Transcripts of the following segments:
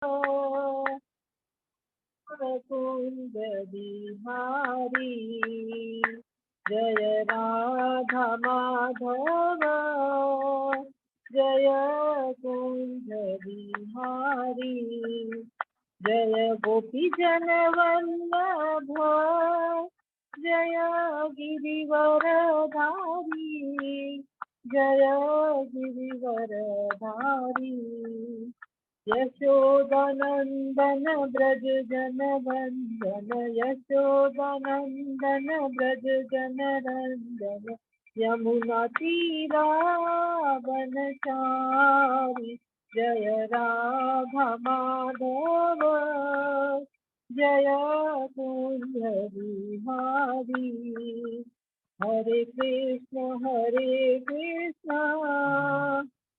कुंज बिहारी जय राधा माधव जय कुंज बिहारी जय गोपी जन वल्लभ जय गिरिवरधारी जय गिरिवरधारी यशोदानंदन ब्रज जन वंदन यशोदानंदन ब्रज जन रंजन यमुना तीरा वनचारी जय राधा माधव जय कुंज बिहारी हरे कृष्ण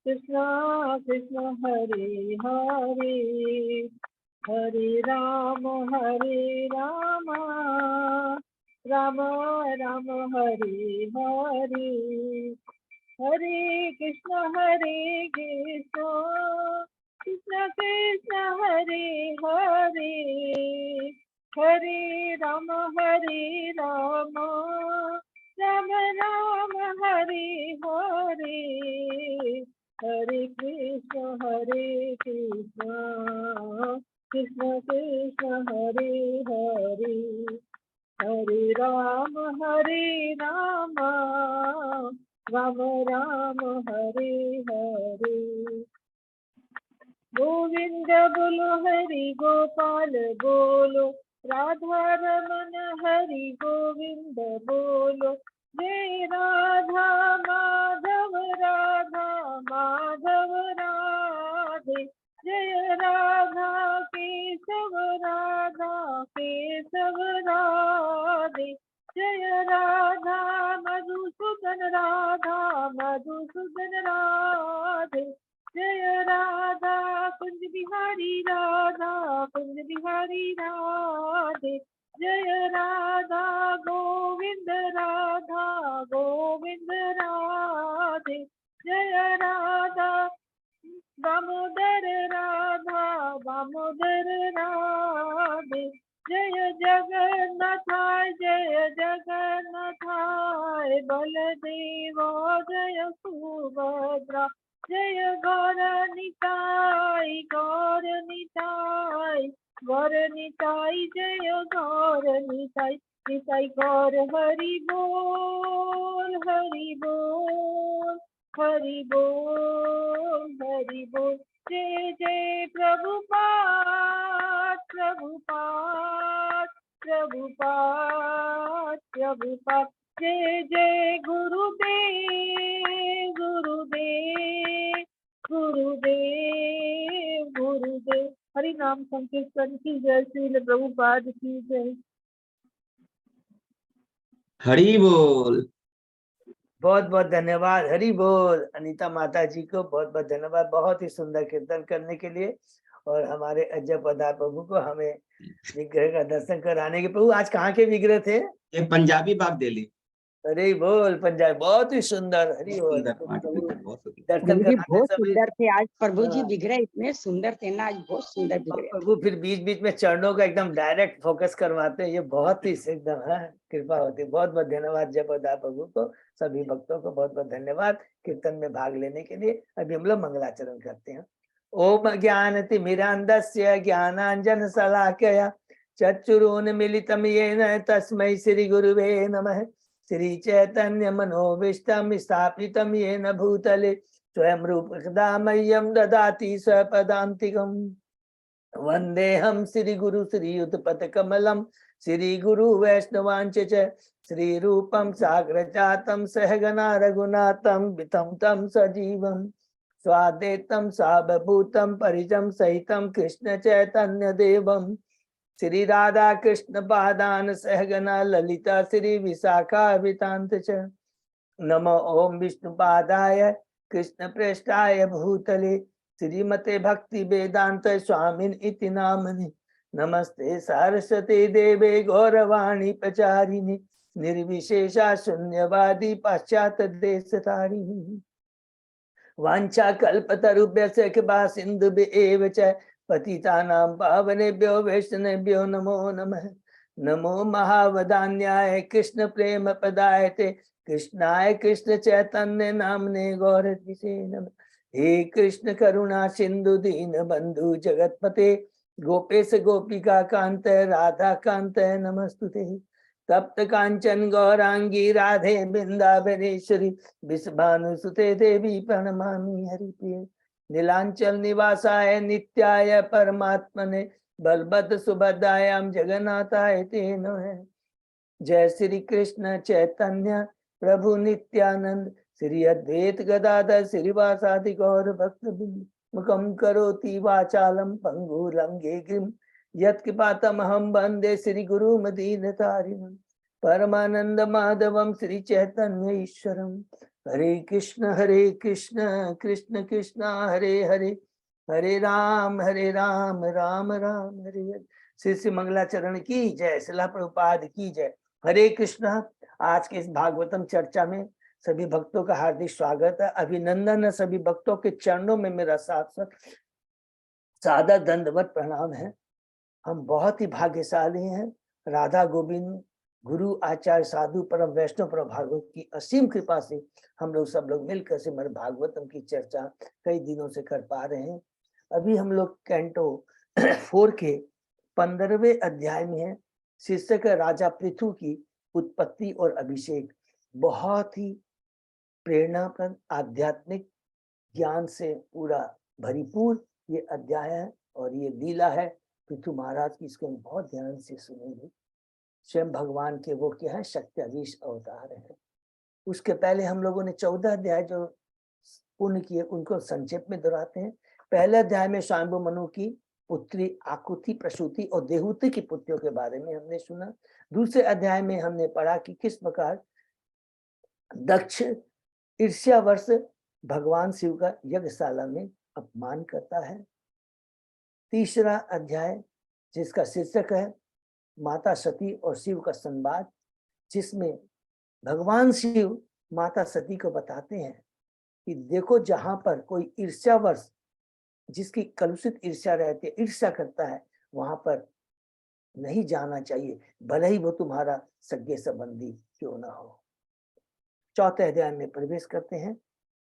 कृष्ण कृष्ण हरे हरे हरे राम राम राम हरे हरे हरे कृष्ण कृष्ण कृष्ण हरे हरे हरे राम राम राम हरे हरे हरे कृष्ण कृष्ण कृष्ण हरे हरे हरे राम राम राम हरे हरे गोविंद बोलो हरि गोपाल बोलो राधा रमन हरि गोविंद बोलो जय राधा माधव राधे जय राधा केशव राधे जय राधा मधुसूदन राधे जय राधा कुंज बिहारी राधे जय राधा गोविंद राधे जय राधा दामोदर राधे जय जगन्नाथाय बलदेव जय सुभद्रा जय गौर निताई जय गौर निताई गौर हरि बोल जय जय प्रभुपाद जय जय गुरुदेव हरि नाम संकीर्तन की जय श्री प्रभुपाद की जय। हरि बोल। बहुत बहुत धन्यवाद। हरि बोल। अनीता माता जी को बहुत बहुत धन्यवाद, बहुत ही सुंदर कीर्तन करने के लिए और हमारे अजय पदार प्रभु को हमें विग्रह का दर्शन कराने के। प्रभु आज कहाँ के विग्रह थे? ये पंजाबी बाग दिल्ली। हरि बोल। पंजाब बहुत ही सुंदर। हरि बोल। दर्शन बहुत सुंदर थे आज प्रभु जी, विग्रह इतने सुंदर थे ना, आज बहुत सुंदर विग्रह। प्रभु फिर बीच बीच में चरणों का एकदम डायरेक्ट फोकस करवाते हैं, ये बहुत ही एकदम कृपा होती है। बहुत बहुत धन्यवाद जय पदार प्रभु को, सभी भक्तों को बहुत बहुत धन्यवाद कीर्तन में भाग लेने के लिए। अभी हम लोग मंगलाचरण करते हैं। ओम ज्ञानतिमिरान्धस्य ज्ञानांजन शलाकया चक्षुरुन्मीलितं येन तस्मै श्री गुरुवे नमः। श्री चैतन्य मनोभीष्टं स्थापितं येन भूतले स्वयं रूपकदा मह्यं ददाति स्वपदान्तिकम्। वन्देऽहं श्री गुरु श्रीयुतपथकमलं श्री गुरु वैष्णवांच श्री रूपं साग्रजातं सहगना रघुनाथं वितं तं सजीवं स्वाद्वैतं सावभूतं परिजं सहितं कृष्ण चैतन्य देवं श्री राधा कृष्ण पादान सहगना ललिता श्री विशाखावितांत च। नमो ओम विष्णुपादाय कृष्ण प्रेष्ठाय भूतले श्रीमते भक्ति वेदांत स्वामिन इति नामनि। नमस्ते सरस्वती देवे गौरवाणी प्रचारिणी निर्विशेषा शून्यवादी पाश्चात देशतारिणी। वाञ्छा कल्पतरुभ्यश्च कृपा सिन्धुभ्य एव च पतितानां पावनेभ्यो वैष्णवेभ्यो नमो नमः। नमो महावदान्याय कृष्ण प्रेम पदायते कृष्णाय कृष्ण चैतन्य नामने गौरतिसे नमः। हे कृष्ण करुणा सिंधु दीन बंधु जगतपते गोपेश गोपिका कांत राधा कांत नमस्तुते। तप्त कांचन गौरांगी राधे वृंदावनेश्वरी विश्वानुसुते देवी प्रणमामि हरिप्रिये। नीलांचल निवासाय नित्याय परमात्मने बलभद्र सुभद्रायां जगन्नाथाय ते नमः। जय श्री कृष्ण चैतन्य प्रभु नित्यानंद श्री अद्वैत गदाधर श्रीवासादि गौर भक्तवृंद। मुखं करोति वाचालं पंगु लंघे गिरिं यत्कृपातमहं वन्दे श्री गुरुमदीनतारिणं। परमानंद माधवं श्री चैतन्य ईश्वरं। हरे कृष्ण कृष्ण कृष्ण हरे हरे हरे राम राम राम हरे हरे। श्री श्री मंगलाचरण की जय। श्रील प्रभुपाद की जय। हरे कृष्ण। आज के इस भागवतम चर्चा में सभी भक्तों का हार्दिक स्वागत है, अभिनंदन है। सभी भक्तों के चरणों में मेरा सादा दंडवत प्रणाम है। हम बहुत ही भाग्यशाली हैं। राधा गोविंद गुरु आचार्य साधु परम वैष्णव परम भागवत की असीम कृपा से हम लोग सब लोग मिलकर श्रीमद् भागवतम की चर्चा कई दिनों से कर पा रहे हैं। अभी हम लोग कैंटो 4 के 15वें अध्याय में है। शीर्षक है राजा पृथु की उत्पत्ति और अभिषेक। बहुत ही प्रेरणाप्रद आध्यात्मिक ज्ञान से पूरा भरपूर ये अध्याय है और ये लीला है पृथु महाराज की। इसको हम बहुत ध्यान से सुनेंगे। स्वयं भगवान के वो क्या है, शक्तिधीश अवतार है। उसके पहले हम लोगों ने 14 अध्याय जो पूर्ण किए उनको संक्षेप में दोहराते हैं। पहले अध्याय में शांभु मनु की पुत्री आकुति प्रसूति और देहूति की पुत्रियों के बारे में हमने सुना। दूसरे अध्याय में हमने पढ़ा कि किस प्रकार दक्ष ईर्ष्यावश भगवान शिव का यज्ञशाला में अपमान करता है। तीसरा अध्याय जिसका शीर्षक है माता सती और शिव का संवाद, जिसमें भगवान शिव माता सती को बताते हैं कि देखो जहां पर कोई ईर्ष्यावश, जिसकी कलुषित ईर्ष्या रहती है, ईर्ष्या करता है, वहां पर नहीं जाना चाहिए, भले ही वो तुम्हारा सगे संबंधी क्यों ना हो। चौथे अध्याय में प्रवेश करते हैं।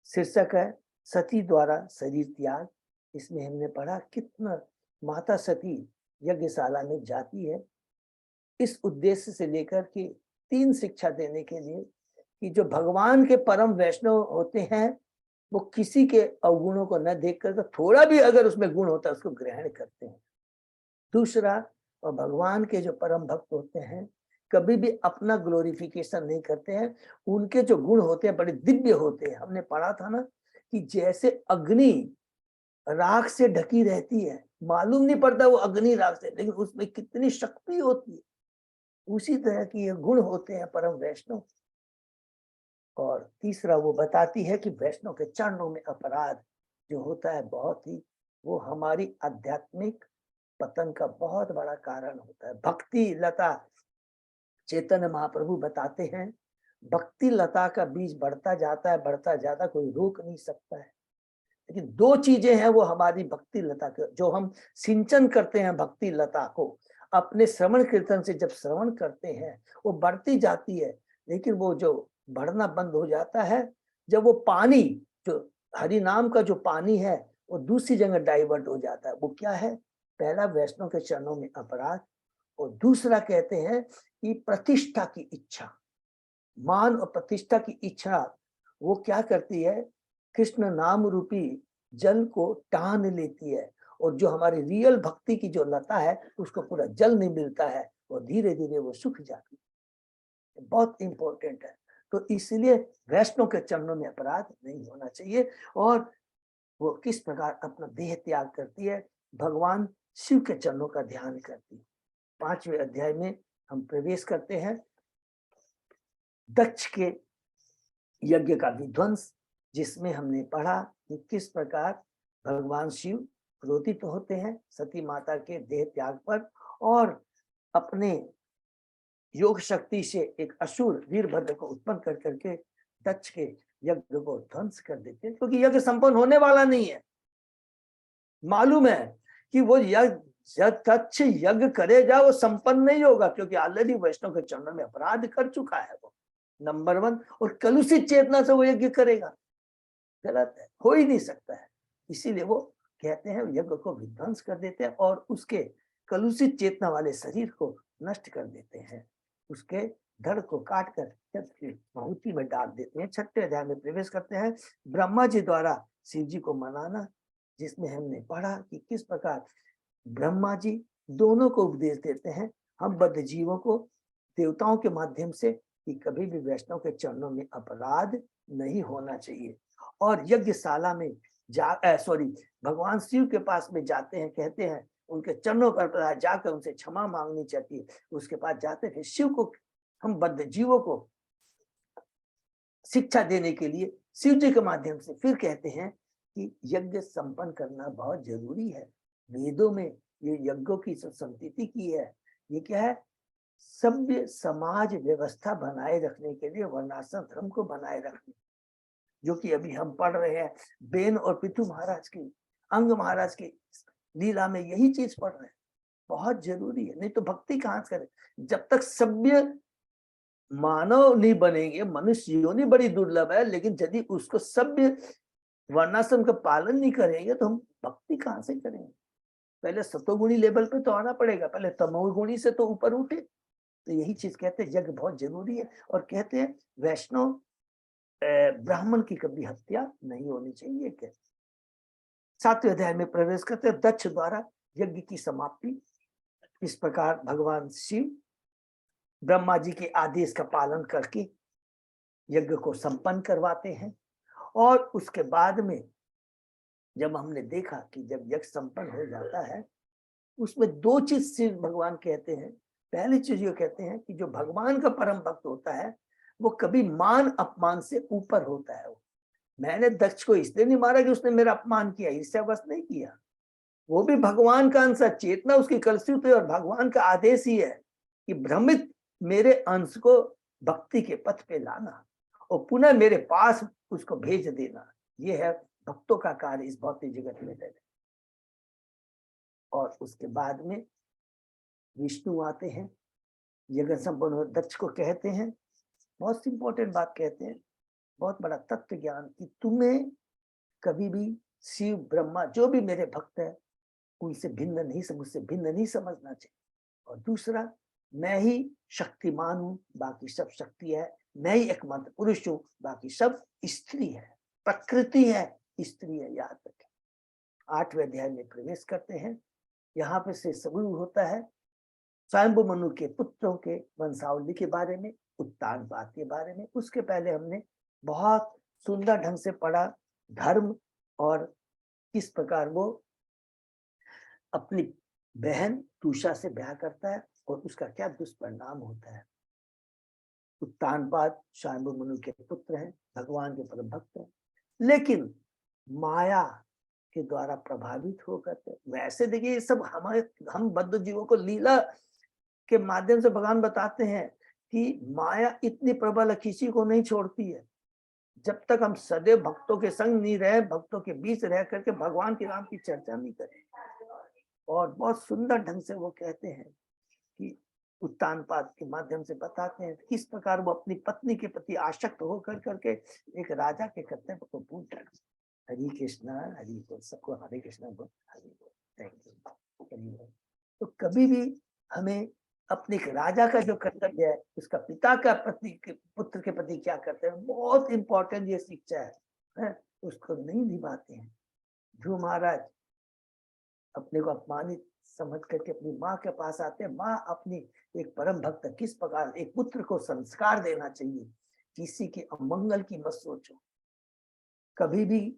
शीर्षक है सती द्वारा शरीर त्याग। इसमें हमने पढ़ा कितना माता सती यज्ञशाला में जाती है इस उद्देश्य से लेकर के 3 शिक्षा देने के लिए कि जो भगवान के परम वैष्णव होते हैं वो किसी के अवगुणों को न देखकर तो थोड़ा भी अगर उसमें गुण होता है उसको ग्रहण करते हैं। दूसरा, और भगवान के जो परम भक्त होते हैं कभी भी अपना ग्लोरिफिकेशन नहीं करते हैं। उनके जो गुण होते हैं बड़े दिव्य होते हैं। हमने पढ़ा था ना कि जैसे अग्नि राख से ढकी रहती है, मालूम नहीं पड़ता वो अग्नि राख से, लेकिन उसमें कितनी शक्ति होती है। उसी तरह की ये गुण होते हैं परम वैष्णव। और तीसरा वो बताती है कि वैष्णव के चरणों में अपराध जो होता है बहुत ही, वो हमारी आध्यात्मिक पतन का बहुत बड़ा कारण होता है। भक्ति लता, चैतन्य महाप्रभु बताते हैं भक्ति लता का बीज बढ़ता जाता है, बढ़ता जाता, कोई रोक नहीं सकता है। लेकिन 2 चीजें हैं वो हमारी भक्ति लता के, जो हम सिंचन करते हैं भक्ति लता को अपने श्रवण कीर्तन से, जब श्रवण करते हैं वो बढ़ती जाती है। लेकिन वो जो बढ़ना बंद हो जाता है जब वो पानी, जो हरि नाम का जो पानी है, वो दूसरी जगह डाइवर्ट हो जाता है। वो क्या है? पहला वैष्णव के चरणों में अपराध, और दूसरा कहते हैं कि प्रतिष्ठा की इच्छा, मान और प्रतिष्ठा की इच्छा। वो क्या करती है? कृष्ण नाम रूपी जल को टान लेती है, और जो हमारी रियल भक्ति की जो लता है उसको पूरा जल नहीं मिलता है, और धीरे धीरे वो सूख जाती है। बहुत इंपॉर्टेंट है। तो इसलिए वैष्णव के चरणों में अपराध नहीं होना चाहिए। और वो किस प्रकार अपना देह त्याग करती है, भगवान शिव के चरणों का ध्यान करती है। 5वें अध्याय में हम प्रवेश करते हैं। दक्ष के यज्ञ का विध्वंस, जिसमें हमने पढ़ा कि किस प्रकार भगवान शिव क्रोधित होते हैं सती माता के देह त्याग पर, और अपने योग शक्ति से एक असुर वीरभद्र को उत्पन्न कर करके दक्ष के यज्ञ को ध्वंस कर देते हैं, क्योंकि यज्ञ संपन्न होने वाला नहीं है। मालूम है कि वो यज्ञ यज्ञ करेगा वो संपन्न नहीं होगा, क्योंकि ऑलरेडी वैष्णव के चरणों में अपराध कर चुका है वो, नंबर 1। और कलुषित चेतना से वो यज्ञ करेगा, गलत है, हो ही नहीं सकता है। इसीलिए वो कहते हैं यज्ञ को विध्वंस कर देते हैं और उसके कलुषित चेतना वाले शरीर को नष्ट कर देते हैं, उसके धड़ को काट कर आहुति में डाल देते हैं। 6वें अध्याय में प्रवेश करते हैं, ब्रह्मा जी द्वारा शिव जी को मनाना, जिसमें हमने पढ़ा कि किस प्रकार ब्रह्मा जी दोनों को उपदेश देते हैं, हम बद्ध जीवों को देवताओं के माध्यम से, कि कभी भी वैष्णव के चरणों में अपराध नहीं होना चाहिए। और यज्ञशाला में भगवान शिव के पास में जाते हैं, कहते हैं उनके चरणों पर जाकर उनसे क्षमा मांगनी चाहिए। उसके बाद जाते हैं शिव को, हम बद्ध जीवों को शिक्षा देने के लिए शिव जी के माध्यम से फिर कहते हैं कि यज्ञ संपन्न करना बहुत जरूरी है। वेदों में ये यज्ञों की संस्कृति की है। ये क्या है? सभ्य समाज व्यवस्था बनाए रखने के लिए, वर्णाश्रम धर्म को बनाए रखने, जो कि अभी हम पढ़ रहे हैं बेन और पितु महाराज की, अंग महाराज की लीला में यही चीज पढ़ रहे हैं। बहुत जरूरी है, नहीं तो भक्ति कहाँ से करें? जब तक सभ्य मानव नहीं बनेंगे, मनुष्य योनि बड़ी दुर्लभ है, लेकिन यदि उसको सभ्य वर्णाश्रम का पालन नहीं करेंगे तो हम भक्ति कहाँ से करेंगे? पहले सतोगुणी लेवल पे तो आना पड़ेगा, पहले तमोगुणी से तो ऊपर उठे। तो यही चीज कहते हैं यज्ञ बहुत जरूरी है। और कहते हैं वैष्णव ब्राह्मण की कभी हत्या नहीं होनी चाहिए। क्या 7वें अध्याय में प्रवेश करते हैं, दक्ष द्वारा यज्ञ की समाप्ति। इस प्रकार भगवान शिव ब्रह्मा जी के आदेश का पालन करके यज्ञ को संपन्न करवाते हैं। और उसके बाद में जब हमने देखा कि जब यज्ञ संपन्न हो जाता है, उसमें 2 चीज शिव भगवान कहते हैं। पहली चीज ये कहते हैं कि जो भगवान का परम भक्त होता है वो कभी मान अपमान से ऊपर होता है। मैंने दक्ष को इसलिए नहीं मारा कि उसने मेरा अपमान किया, ईर्ष्यावश नहीं किया। वो भी भगवान का अंश, चेतना उसकी कलुषित है और भगवान का आदेश ही है कि भ्रमित मेरे अंश को भक्ति के पथ पे लाना और पुनः मेरे पास उसको भेज देना। ये है भक्तों का कार्य इस भौतिक जगत में। और उसके बाद में विष्णु आते हैं, यज्ञ संपन्न हो, दक्ष को कहते हैं, बहुत इंपॉर्टेंट बात कहते हैं, बहुत बड़ा तत्व ज्ञान, कि तुम्हें कभी भी शिव ब्रह्मा जो भी मेरे भक्त है उनसे भिन्न नहीं, मुझसे भिन्न नहीं समझना चाहिए। और दूसरा, मैं ही शक्तिमान हूँ, बाकी सब शक्ति है। मैं ही एकमात्र पुरुष हूँ, बाकी सब स्त्री है, प्रकृति है, स्त्री है, याद रखें। 8वें अध्याय में प्रवेश करते हैं। यहाँ पे से शुरू होता है स्वयंभू मनु के पुत्रों के वंशावली के बारे में, उत्तानपाद के बारे में। उसके पहले हमने बहुत सुंदर ढंग से पढ़ा धर्म और किस प्रकार वो अपनी बहन तुषा से ब्याह करता है और उसका क्या दुष्परिणाम होता है। उत्तानपाद स्वयंभू मनु के पुत्र हैं, भगवान के परम भक्त हैं, लेकिन माया के द्वारा प्रभावित होकर, वैसे देखिए ये सब हम बद्ध जीवों को लीला के माध्यम से भगवान बताते हैं कि माया इतनी प्रबल है, किसी को नहीं छोड़ती है। जब तक हम सदैव भक्तों के संग नहीं रहे, भक्तों के बीच रह करके भगवान के नाम की चर्चा नहीं करें। और बहुत सुंदर ढंग से वो कहते हैं कि उत्तानपाद के माध्यम से बताते हैं किस प्रकार वो अपनी पत्नी के प्रति आसक्त होकर करके एक राजा के कर्तव्य को भूल जाते। हरि कृष्णा, हरि बोल, सबको हरे कृष्णा बोल, हरि बोल, थैंक यू, हरि बोल। तो कभी भी हमें अपने राजा का जो कर्तव्य है, उसका पिता का पुत्र के प्रति क्या करते हैं, बहुत इंपॉर्टेंट ये शिक्षा है, उसको नहीं निभाते हैं। ध्रुव महाराज अपने को अपमानित समझ करके अपनी माँ के पास आते हैं। माँ अपनी एक परम भक्त, किस प्रकार एक पुत्र को संस्कार देना चाहिए, किसी के अमंगल की मत सोचो, कभी भी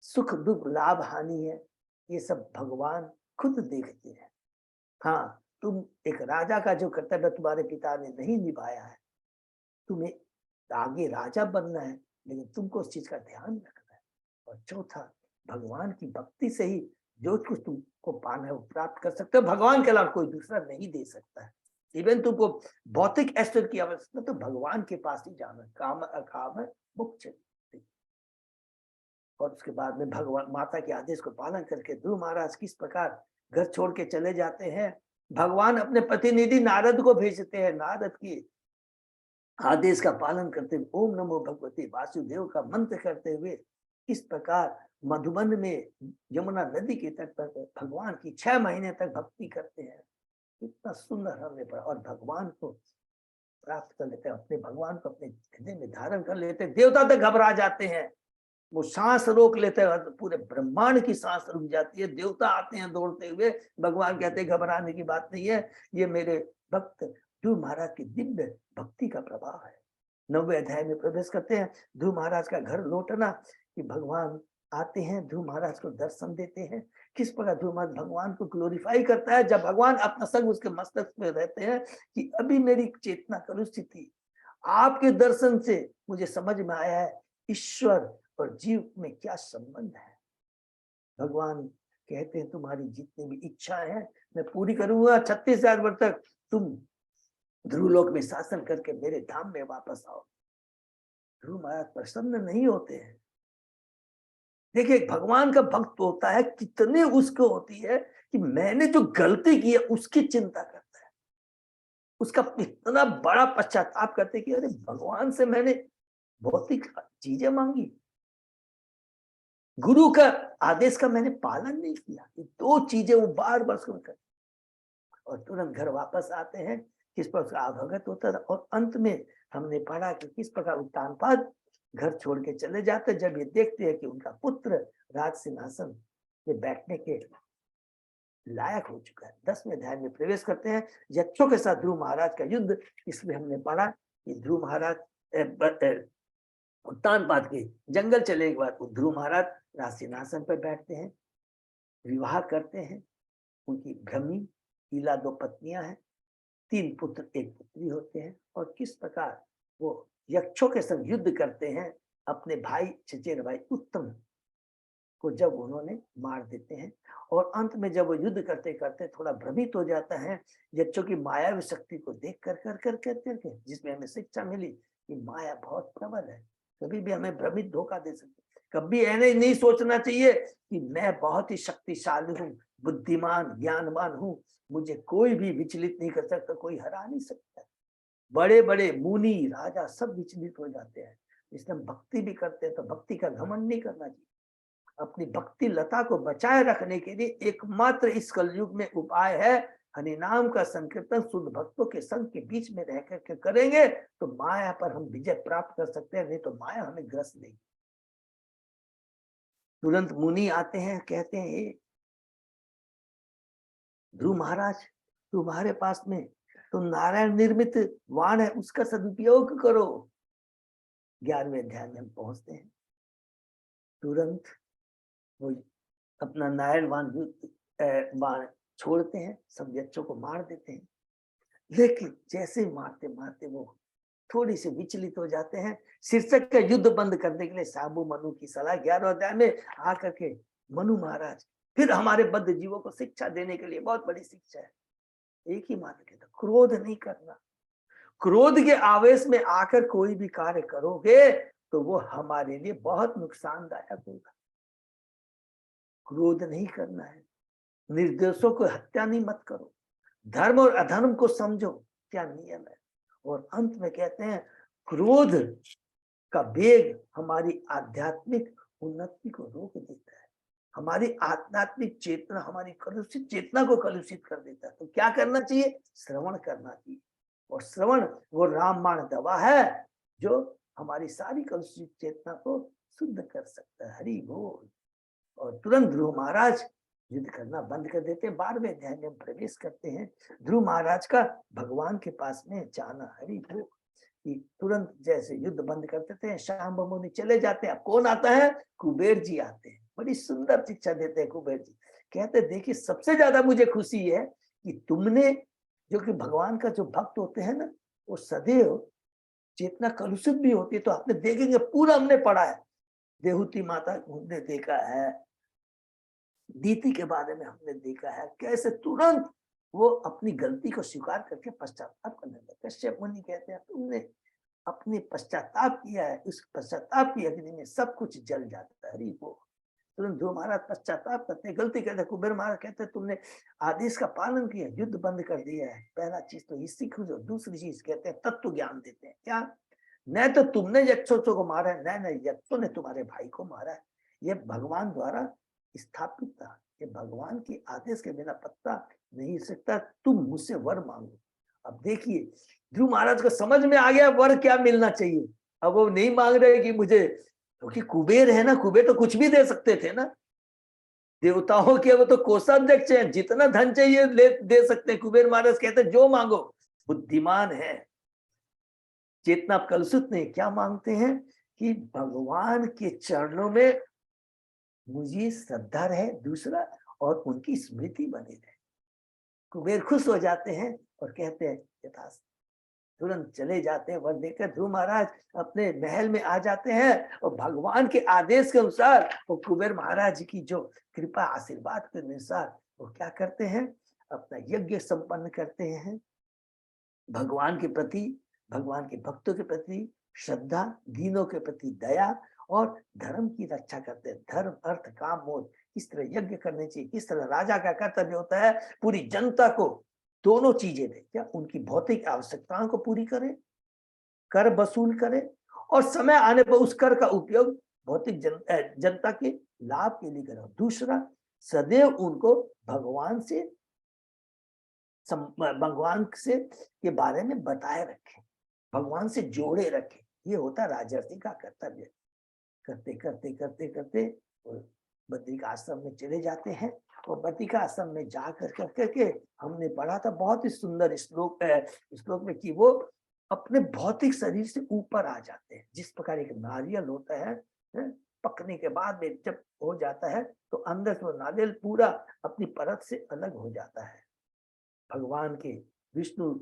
सुख दुख लाभ हानि है ये सब भगवान खुद देखते हैं। हाँ, तुम एक राजा का जो कर्तव्य तुम्हारे पिता ने नहीं निभाया है, तुम्हें आगे राजा बनना है, लेकिन तुमको उस चीज का ध्यान रखना है। और चौथा, भगवान की भक्ति से ही जो कुछ तुमको पाना है वो प्राप्त कर सकते हो, भगवान के अलावा कोई दूसरा नहीं दे सकता है। इवन तुमको भौतिक ऐश्वर्य की आवश्यकता तो भगवान के पास ही जाना, काम अकाम मोक्ष। और उसके बाद में भगवान माता के आदेश को पालन करके ध्रुव महाराज किस प्रकार घर छोड़ के चले जाते हैं। भगवान अपने प्रतिनिधि नारद को भेजते हैं। नारद की आदेश का पालन करते हुए ओम नमो भगवते वासुदेव का मंत्र करते हुए इस प्रकार मधुबन में यमुना नदी के तट पर भगवान की 6 महीने तक भक्ति करते हैं। इतना सुंदर हमने पढ़ा और भगवान को प्राप्त कर लेते हैं, अपने भगवान को अपने हृदय में धारण कर लेते हैं। देवता तक घबरा जाते हैं, वो सांस रोक लेते हैं, पूरे ब्रह्मांड की सांस रुक जाती है। देवता आते हैं दौड़ते हुए, भगवान कहते हैं घबराने की बात नहीं है, ये मेरे भक्त ध्रुव महाराज की दिव्य भक्ति का प्रभाव है। 9वें अध्याय में प्रवेश करते हैं। ध्रुव महाराज का घर लौटना, कि भगवान आते हैं, ध्रुव महाराज को दर्शन देते हैं। किस प्रकार ध्रुव महाराज भगवान को ग्लोरीफाई करता है, जब भगवान अपना संग उसके मस्तक में रहते हैं कि अभी मेरी चेतना कलुषित थी, आपके दर्शन से मुझे समझ में आया है ईश्वर और जीव में क्या संबंध है। भगवान कहते हैं तुम्हारी जितनी भी इच्छाएं हैं मैं पूरी करूंगा, 36,000 वर्ष तक तुम ध्रुवलोक में शासन करके मेरे धाम में वापस आओ। ध्रुव महाराज प्रसन्न नहीं होते हैं। देखिए भगवान का भक्त होता है, कितने उसको होती है कि मैंने जो गलती की है उसकी चिंता करता है, उसका इतना बड़ा पश्चाताप करते हैं कि अरे भगवान से मैंने भौतिक चीजें मांगी, गुरु का आदेश का मैंने पालन नहीं किया। ये 2 चीजें वो बार बार कर और तुरंत घर वापस आते हैं। किस पर उसका अवगत होता था। और अंत में हमने पढ़ा कि किस प्रकार उत्तानपाद घर छोड़ के चले जाते, जब ये देखते हैं कि उनका पुत्र राज सिंहासन में बैठने के लायक हो चुका है। 10वें अध्याय में प्रवेश करते हैं। यक्षों के साथ ध्रुव महाराज का युद्ध, इसमें हमने पढ़ा कि ध्रुव महाराज उत्तानपाद के जंगल चले के बाद ध्रुव महाराज राज सिंहासन पर बैठते हैं, विवाह करते हैं। उनकी भ्रमी ईला 2 पत्नियां हैं, 3 पुत्र 1 पुत्री होते हैं। और किस प्रकार वो यक्षों के संग युद्ध करते हैं, अपने भाई चचेरे भाई उत्तम को जब उन्होंने मार देते हैं। और अंत में जब वो युद्ध करते करते थोड़ा भ्रमित हो जाता है, यक्षों की मायावी शक्ति को देख कर जिसमें हमें शिक्षा मिली कि माया बहुत प्रबल है, कभी भी हमें भ्रमित धोखा दे सकती। कभी ऐसे नहीं सोचना चाहिए कि मैं बहुत ही शक्तिशाली हूँ, बुद्धिमान ज्ञानवान हूँ, मुझे कोई भी विचलित नहीं कर सकता, कोई हरा नहीं सकता। बड़े बड़े मुनि राजा सब विचलित हो जाते हैं। इसलिए हम भक्ति भी करते हैं तो भक्ति का घमंड नहीं करना चाहिए। अपनी भक्ति लता को बचाए रखने के लिए एकमात्र इस कलयुग में उपाय है हरि नाम का संकीर्तन शुद्ध भक्तों के संग के बीच में रह करके करेंगे तो माया पर हम विजय प्राप्त कर सकते हैं, नहीं तो माया हमें ग्रस्त नहीं। तुरंत मुनि आते हैं, कहते हैं ध्रुव महाराज तुम्हारे पास में तो नारायण निर्मित वाण है, उसका सदुपयोग करो। 11वें अध्याय में हम पहुंचते हैं। तुरंत वो अपना नारायण वाण छोड़ते हैं, सब यक्षों को मार देते हैं। लेकिन जैसे मारते मारते वो थोड़ी सी विचलित हो जाते हैं। शीर्षक का युद्ध बंद करने के लिए साबु मनु की सलाह 11वें अध्याय में आकर के मनु महाराज फिर हमारे बद्ध जीवों को शिक्षा देने के लिए बहुत बड़ी शिक्षा है। एक ही मात्र कहता क्रोध नहीं करना। क्रोध के आवेश में आकर कोई भी कार्य करोगे तो वो हमारे लिए बहुत नुकसानदायक होगा। क्रोध नहीं करना है, निर्दोषों को हत्या नहीं मत करो, धर्म और अधर्म को समझो क्या नियम है। और अंत में कहते हैं क्रोध का वेग हमारी आध्यात्मिक उन्नति को रोक देता है, हमारी आध्यात्मिक चेतना, हमारी कलुषित चेतना को कलुषित कर देता है। तो क्या करना चाहिए? श्रवण करना चाहिए। और श्रवण वो रामबाण दवा है जो हमारी सारी कलुषित चेतना को शुद्ध कर सकता है। हरि बोल। और तुरंत ध्रुव महाराज युद्ध करना बंद कर देते हैं। 12वें अध्याय में हम प्रवेश करते हैं। ध्रुव महाराज का भगवान के पास में जाना। हरि बोल। कि तुरंत जैसे युद्ध बंद कर देते हैं, शाम मुनि चले जाते हैं। अब कौन आता है? कुबेर जी आते हैं। बड़ी सुंदर शिक्षा देते हैं कुबेर जी। कहते देखिए सबसे ज्यादा मुझे खुशी है कि तुमने, जो कि भगवान का जो भक्त होते हैं ना, वो सदैव चेतना कलुषित भी होती है। तो आपने देखेंगे पूरा हमने पढ़ा है, देहूती माता हमने देखा है, दीति के बारे में हमने देखा है, कैसे तुरंत वो अपनी गलती को स्वीकार करके पश्चाताप करने लगे। कश्यप मुनि कहते हैं तुमने अपने पश्चाताप किया है, उस पश्चाताप की अग्नि में सब कुछ जल जाता है। हरि बोल। तुरंत ध्रुव महाराज पश्चाताप करते हैं, गलती करते हैं। कुबेर महाराज कहते हैं तुमने आदेश का पालन किया, युद्ध बंद कर दिया है, पहला चीज तो ये सीखो। जो दूसरी चीज कहते हैं तत्व ज्ञान देते हैं, क्या? न तो तुमने यक्षों को मारा है, न यक्षों ने तुम्हारे भाई को मारा है, ये भगवान द्वारा स्थापित था, ये भगवान के आदेश के बिना पत्ता नहीं सकता, तुम मुझसे वर मांगो। अब देखिए ध्रुव महाराज को समझ में आ गया वर क्या मिलना चाहिए। अब वो नहीं मांग रहे कि मुझे, क्योंकि कुबेर है ना, कुबेर तो कुछ भी दे सकते थे ना, देवताओं के वो तो कोषाध्यक्ष हैं, जितना धन चाहिए दे सकते हैं। कुबेर महाराज कहते हैं जो मांगो, बुद्धिमान है, चेतना कलुषित नहीं। क्या मांगते हैं कि भगवान के चरणों में मुझे श्रद्धा रहे, दूसरा और उनकी स्मृति बनी रहे। कुबेर खुश हो जाते हैं और कहते हैं यथास्थ, तुरंत चले जाते हैं वर देकर। ध्रुव महाराज अपने महल में आ जाते हैं और भगवान के आदेश के अनुसार वो कुबेर महाराज की जो कृपा आशीर्वाद के अनुसार वो क्या करते हैं, अपना यज्ञ संपन्न करते हैं। भगवान के प्रति, भगवान के भक्तों के प्रति श्रद्धा, दीनों के प्रति दया और धर्म की रक्षा करते हैं। धर्म, अर्थ, काम, मोक्ष, किस तरह यज्ञ करने चाहिए, किस तरह राजा का कर्तव्य होता है पूरी जनता को दोनों चीजें दे, क्या उनकी भौतिक आवश्यकताओं को पूरी करे, कर वसूल करे और समय आने पर उस कर का उपयोग भौतिक जनता के लाभ के लिए करे। दूसरा, सदैव उनको भगवान से के बारे में बताए रखे, भगवान से जोड़े रखे। ये होता राजर्षि का कर्तव्य। करते करते करते करते बद्रिका आश्रम में चले जाते हैं और बद्रिका आश्रम में जाकर करके हमने पढ़ा था बहुत ही सुंदर श्लोक में कि वो अपने भौतिक शरीर से ऊपर आ जाते हैं। जिस प्रकार एक नारियल होता है, पकने के बाद में जब हो जाता है तो अंदर से वो नारियल पूरा अपनी परत से अलग हो जाता है। भगवान के विष्णु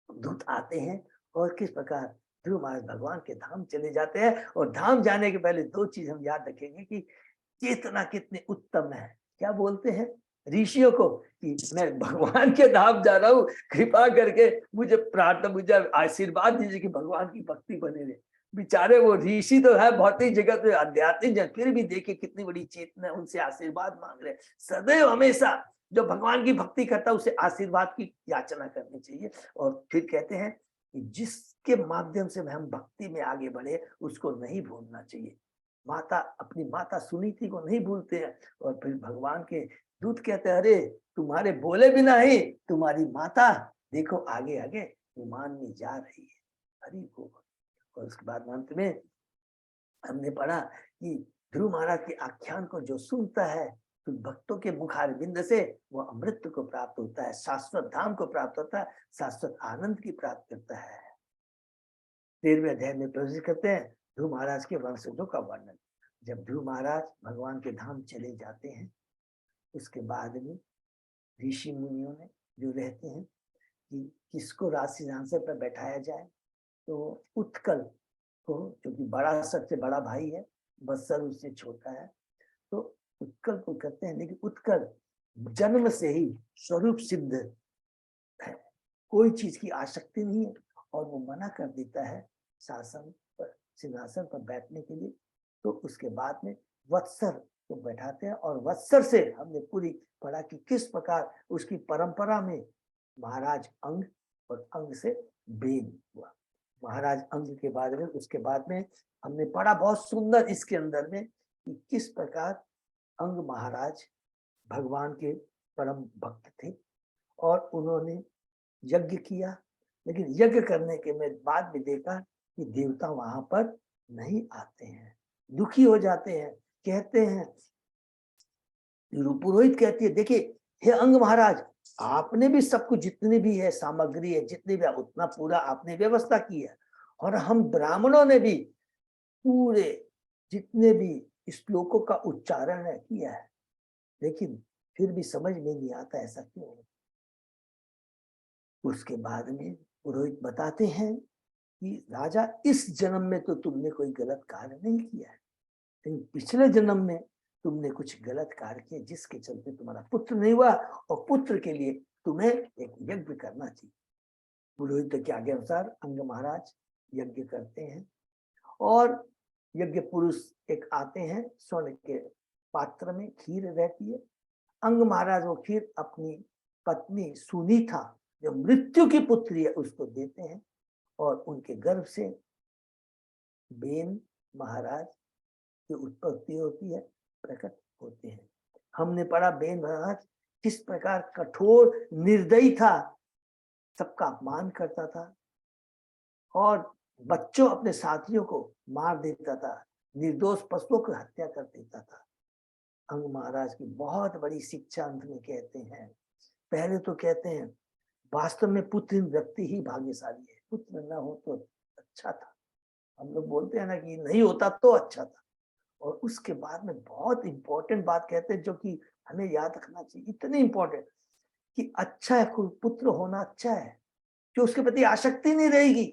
दूत आते हैं और किस प्रकार ध्रुव महाराज भगवान के धाम चले जाते हैं। और धाम जाने के पहले दो चीज हम याद रखेंगे कि चेतना कितनी उत्तम है। क्या बोलते हैं ऋषियों को कि मैं भगवान के धाम जा रहा हूँ, कृपा करके मुझे प्रार्थना, मुझे आशीर्वाद दीजिए कि भगवान की भक्ति बने रहे। बेचारे वो ऋषि तो है भौतिक जगत में, आध्यात्मिक जगत, फिर भी देखिए कितनी बड़ी चेतना, उनसे आशीर्वाद मांग रहे। सदैव हमेशा जो भगवान की भक्ति करता है उसे आशीर्वाद की याचना करनी चाहिए। और फिर कहते हैं कि जिसके माध्यम से हम भक्ति में आगे बढ़े उसको नहीं भूलना चाहिए। माता, अपनी माता सुनीति को नहीं भूलते हैं। और फिर भगवान के दूत कहते हैं अरे तुम्हारे बोले बिना ही तुम्हारी माता देखो आगे आगे विमान में जा रही है, हरि को। और उसके बाद अंत में हमने पढ़ा कि ध्रुव महाराज के आख्यान को जो सुनता है तो भक्तों के मुखारविंद से वो अमृत को प्राप्त होता है, शाश्वत धाम को प्राप्त होता है, शाश्वत आनंद की प्राप्त करता है। 13वें अध्याय में प्रवेश करते हैं ध्रुव महाराज के वंशजों का वर्णन। जब ध्रुव महाराज भगवान के धाम चले जाते हैं उसके बाद में ऋषि मुनियों ने जो रहते हैं कि किसको राज सिंहासन पर बैठाया जाए, तो उत्कल को, जो कि बड़ा सबसे बड़ा भाई है, बत्सर उससे छोटा है, तो उत्कल को कहते हैं। लेकिन उत्कल जन्म से ही स्वरूप सिद्ध है, कोई चीज की आसक्ति नहीं है और वो मना कर देता है शासन पर, सिंहासन पर बैठने के लिए। तो उसके बाद में वत्सर को बैठाते हैं और वत्सर से हमने पूरी पढ़ा कि किस प्रकार उसकी परंपरा में महाराज अंग और अंग से बेन हुआ। महाराज अंग के बारे में उसके बाद में हमने पढ़ा बहुत सुंदर इसके अंदर में कि किस प्रकार अंग महाराज भगवान के परम भक्त थे और उन्होंने यज्ञ किया। लेकिन यज्ञ करने के बाद भी देखा कि देवता वहां पर नहीं आते हैं, दुखी हो जाते हैं। कहते हैं, पुरोहित कहती है देखिए हे अंग महाराज, आपने भी सब कुछ जितनी भी है सामग्री है, जितनी भी उतना पूरा आपने व्यवस्था की है, और हम ब्राह्मणों ने भी पूरे जितने भी श्लोकों का उच्चारण है किया है, लेकिन फिर भी समझ में नहीं आता ऐसा क्यों। उसके बाद में पुरोहित बताते हैं कि राजा इस जन्म में तो तुमने कोई गलत कार्य नहीं किया है, लेकिन पिछले जन्म में तुमने कुछ गलत कार्य किए जिसके चलते तुम्हारा पुत्र नहीं हुआ और पुत्र के लिए तुम्हें एक यज्ञ करना चाहिए। पुरोहित के आज्ञा अनुसार अंग महाराज यज्ञ करते हैं और यज्ञ पुरुष एक आते हैं स्वर्ण के पात्र में खीर रहती है। अंग महाराज वो खीर अपनी पत्नी सुनीता जो मृत्यु की पुत्री है उसको देते हैं और उनके गर्भ से बेन महाराज की उत्पत्ति होती है, प्रकट होते हैं। हमने पढ़ा बेन महाराज किस प्रकार कठोर निर्दयी था, सबका अपमान करता था और बच्चों अपने साथियों को मार देता था, निर्दोष पशुओं की हत्या कर देता था। अंग महाराज की बहुत बड़ी शिक्षा अंत में कहते हैं। पहले तो कहते हैं वास्तव में पुत्र व्यक्ति ही भाग्यशाली है, पुत्र न हो तो अच्छा था। हम लोग बोलते हैं ना कि नहीं होता तो अच्छा था। और उसके बाद में बहुत इंपॉर्टेंट बात कहते हैं जो कि हमें याद रखना चाहिए, इतनी इंपॉर्टेंट कि अच्छा है, कोई पुत्र होना अच्छा है कि उसके प्रति आसक्ति नहीं रहेगी।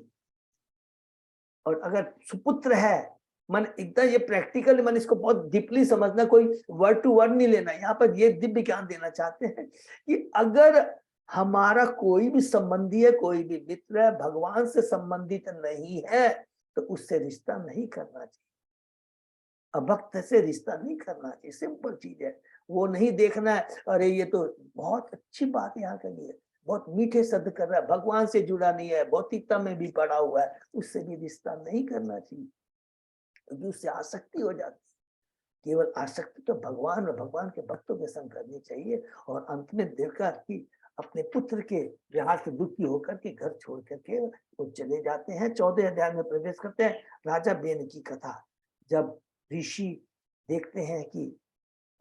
और अगर सुपुत्र है, मन एकदम ये प्रैक्टिकल, मन इसको बहुत डीपली समझना, कोई वर्ड टू वर्ड नहीं लेना। यहाँ पर ये दिव्य ज्ञान देना चाहते हैं कि अगर हमारा कोई भी संबंधी है, कोई भी मित्र है, भगवान से संबंधित नहीं है तो उससे रिश्ता नहीं करना चाहिए। अभक्त से रिश्ता नहीं करना चाहिए, सिंपल चीज है। वो नहीं देखना है अरे ये तो बहुत अच्छी बात यहाँ के लिए, बहुत मीठे शब्द कर रहा है, भगवान से जुड़ा नहीं है, भौतिकता में भी पड़ा हुआ है, उससे भी रिश्ता नहीं करना चाहिए क्योंकि उससे आसक्ति हो जाती है। केवल आसक्ति तो भगवान और भगवान के भक्तों के संग करनी चाहिए। और अंत में देखा कि अपने पुत्र के विहार से दुखी होकर के घर छोड़ करके वो चले जाते हैं। 14 अध्याय में प्रवेश करते हैं। राजा बेन की कथा। जब ऋषि देखते हैं कि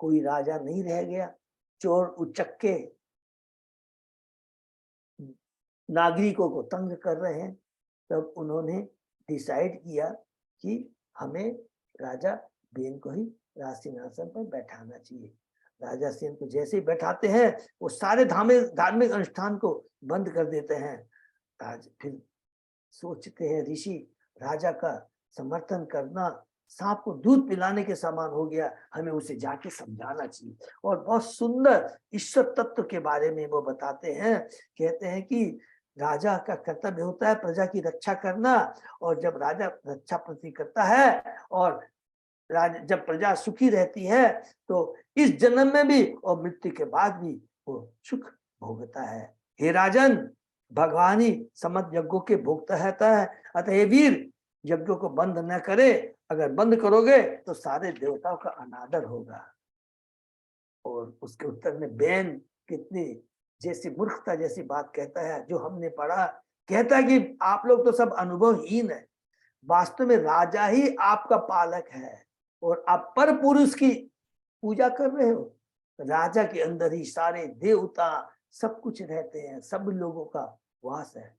कोई राजा नहीं रह गया, चोर उचक्के नागरिकों को तंग कर रहे हैं, तब उन्होंने डिसाइड किया कि हमें राजा बेन को ही राज सिंहासन पर बैठाना चाहिए। राजा सेन को जैसे ही बैठाते हैं वो सारे धार्मिक अनुष्ठान को बंद कर देते हैं। फिर सोचते हैं ऋषि राजा का समर्थन करना सांप को दूध पिलाने के समान हो गया, हमें उसे जाके समझाना चाहिए। और बहुत सुंदर ईश्वर तत्व के बारे में वो बताते हैं। कहते हैं कि राजा का कर्तव्य होता है प्रजा की रक्षा करना, और जब राजा रक्षा प्रति करता है और जब प्रजा सुखी रहती है तो इस जन्म में भी और मृत्यु के बाद भी वो सुख भोगता है। हे राजन, भगवान ही समस्त यज्ञों के भोगता है, अतः हे वीर यज्ञों को बंद न करे, अगर बंद करोगे तो सारे देवताओं का अनादर होगा। और उसके उत्तर में बेन कितनी जैसी मूर्खता जैसी बात कहता है जो हमने पढ़ा। कहता है कि आप लोग तो सब अनुभवहीन है, वास्तव में राजा ही आपका पालक है और आप पर पुरुष की पूजा कर रहे हो। राजा के अंदर ही सारे देवता सब कुछ रहते हैं, सब लोगों का वास है।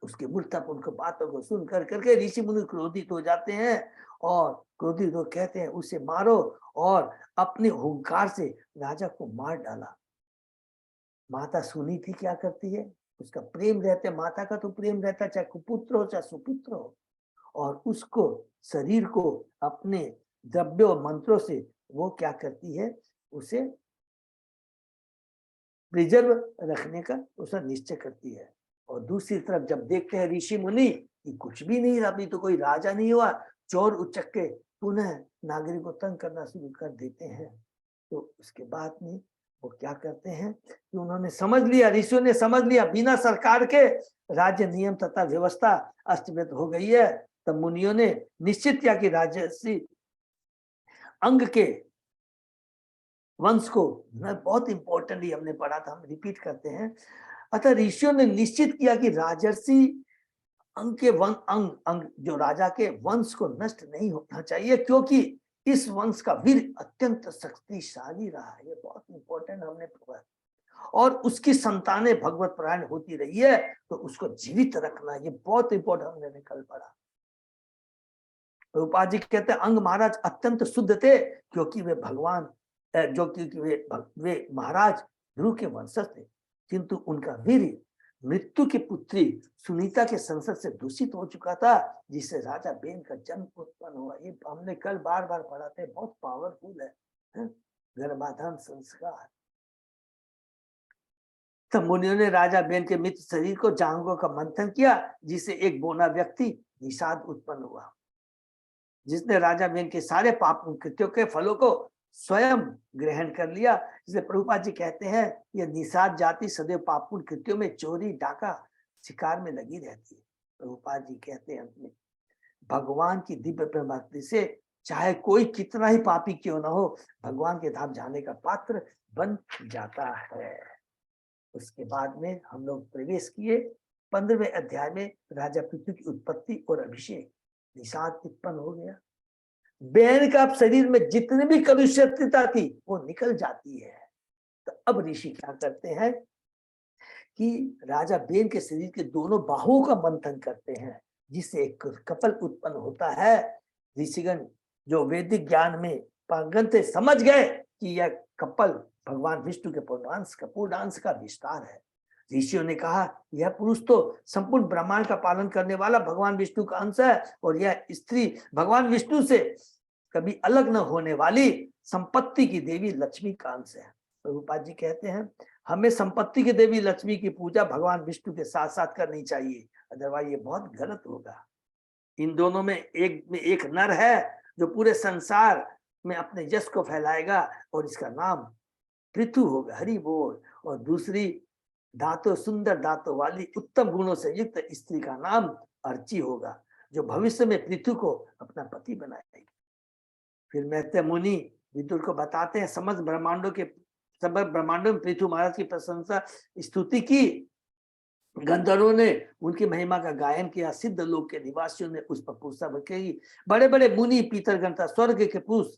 उसके मूर्खतापूर्ण बातों को सुन कर करके ऋषि मुनि क्रोधित हो जाते हैं और क्रोधित हो कहते हैं उसे मारो, और अपने हुंकार से राजा को मार डाला। माता सुनी थी क्या करती है, उसका प्रेम रहता है, माता का तो प्रेम रहता है, चाहे कुपुत्र हो चाहे सुपुत्र हो, और उसको शरीर को अपने द्रव्य और मंत्रों से वो क्या करती है, उसे प्रिजर्व रखने का उसका निश्चय करती है। और दूसरी तरफ जब देखते हैं ऋषि मुनि कि कुछ भी नहीं, अभी तो कोई राजा नहीं हुआ, चोर उचक्के पुनः नागरिक को तंग करना शुरू कर देते हैं, तो उसके बाद में वो क्या करते हैं कि उन्होंने समझ लिया, ऋषियों ने समझ लिया बिना सरकार के राज्य नियम तथा व्यवस्था अस्त व्यस्त हो गई है। तब मुनियों ने निश्चित किया कि राजर्षि अंग के वंश को, बहुत इंपॉर्टेंटली हमने पढ़ा था, हम रिपीट करते हैं। अतः ऋषियों ने निश्चित किया कि राजर्षि अंग के अंग जो राजा के वंश को नष्ट नहीं होना चाहिए, क्योंकि इस वंश का वीर अत्यंत शक्तिशाली रहा है। ये बहुत इंपॉर्टेंट हमने पढ़ा। और उसकी संतानें भगवत परायण होती रही है, तो उसको जीवित रखना ये बहुत इंपॉर्टेंट हमने कल पढ़ा। प्रभुपाद जी कहते हैं अंग महाराज अत्यंत शुद्ध थे, क्योंकि वे भगवान जो कि वे महाराज ध्रुव के वंशज थे, किंतु उनका वीर मृत्यु की पुत्री सुनीता के संसद से दूषित हो चुका था, जिससे राजा बेन का जन्म उत्पन्न हुआ। ये हमने कल बार बार पढ़ा था, बहुत पावरफुल है गर्भाधान संस्कार। तब मुनियों ने राजा बेन के मित्र शरीर को जांघों का मंथन किया, जिससे एक बोना व्यक्ति निषाद उत्पन्न हुआ, जिसने राजा बेन के सारे पाप कृत्यों के फलों को स्वयं ग्रहण कर लिया। जिसे प्रभुपाद जी कहते हैं यह निषाद जाति सदैव पापपूर्ण कृत्यों में चोरी डाका शिकार में लगी रहती है। प्रभुपाद जी कहते हैं अंत में भगवान की दिव्य प्रेम भक्ति से चाहे कोई कितना ही पापी क्यों ना हो, भगवान के धाम जाने का पात्र बन जाता है। उसके बाद में हम लोग प्रवेश किए 15वें अध्याय में। राजा पृथु की उत्पत्ति और अभिषेक। निषाद उत्पन्न हो गया। बैन का शरीर में जितनी भी कलुषितता थी वो निकल जाती है। तो अब ऋषि क्या करते हैं कि राजा बैन के शरीर के दोनों बाहुओं का मंथन करते हैं, जिससे एक कपल उत्पन्न होता है। ऋषिगण जो वैदिक ज्ञान में पारंगत थे समझ गए कि यह कपल भगवान विष्णु के पूर्णांश का विस्तार है। ऋषियों ने कहा यह पुरुष तो संपूर्ण ब्रह्मांड का पालन करने वाला भगवान विष्णु का अंश है और यह स्त्री भगवान विष्णु से कभी अलग न होने वाली संपत्ति की देवी लक्ष्मी का अंश है। प्रभुपाद जी कहते हैं हमें संपत्ति की देवी लक्ष्मी की पूजा भगवान विष्णु के साथ साथ करनी चाहिए, अदरवाइज ये बहुत गलत होगा। इन दोनों में एक नर है जो पूरे संसार में अपने यश को फैलाएगा और इसका नाम पृथु होगा, हरि बोल। और दूसरी सुंदर दांतों वाली उत्तम गुणों से युक्त स्त्री का नाम अर्ची होगा, जो भविष्य में पृथु को अपना पति बनाएगी। फिर मैत्रेय मुनि विदुर को बताते हैं समस्त ब्रह्मांडों में पृथु महाराज की प्रशंसा स्तुति की। गंधर्वों ने उनकी महिमा का गायन किया। सिद्ध लोक के निवासियों ने उस पर प्रशंसा की। बड़े बड़े मुनि पीतरगण स्वर्ग के पुरुष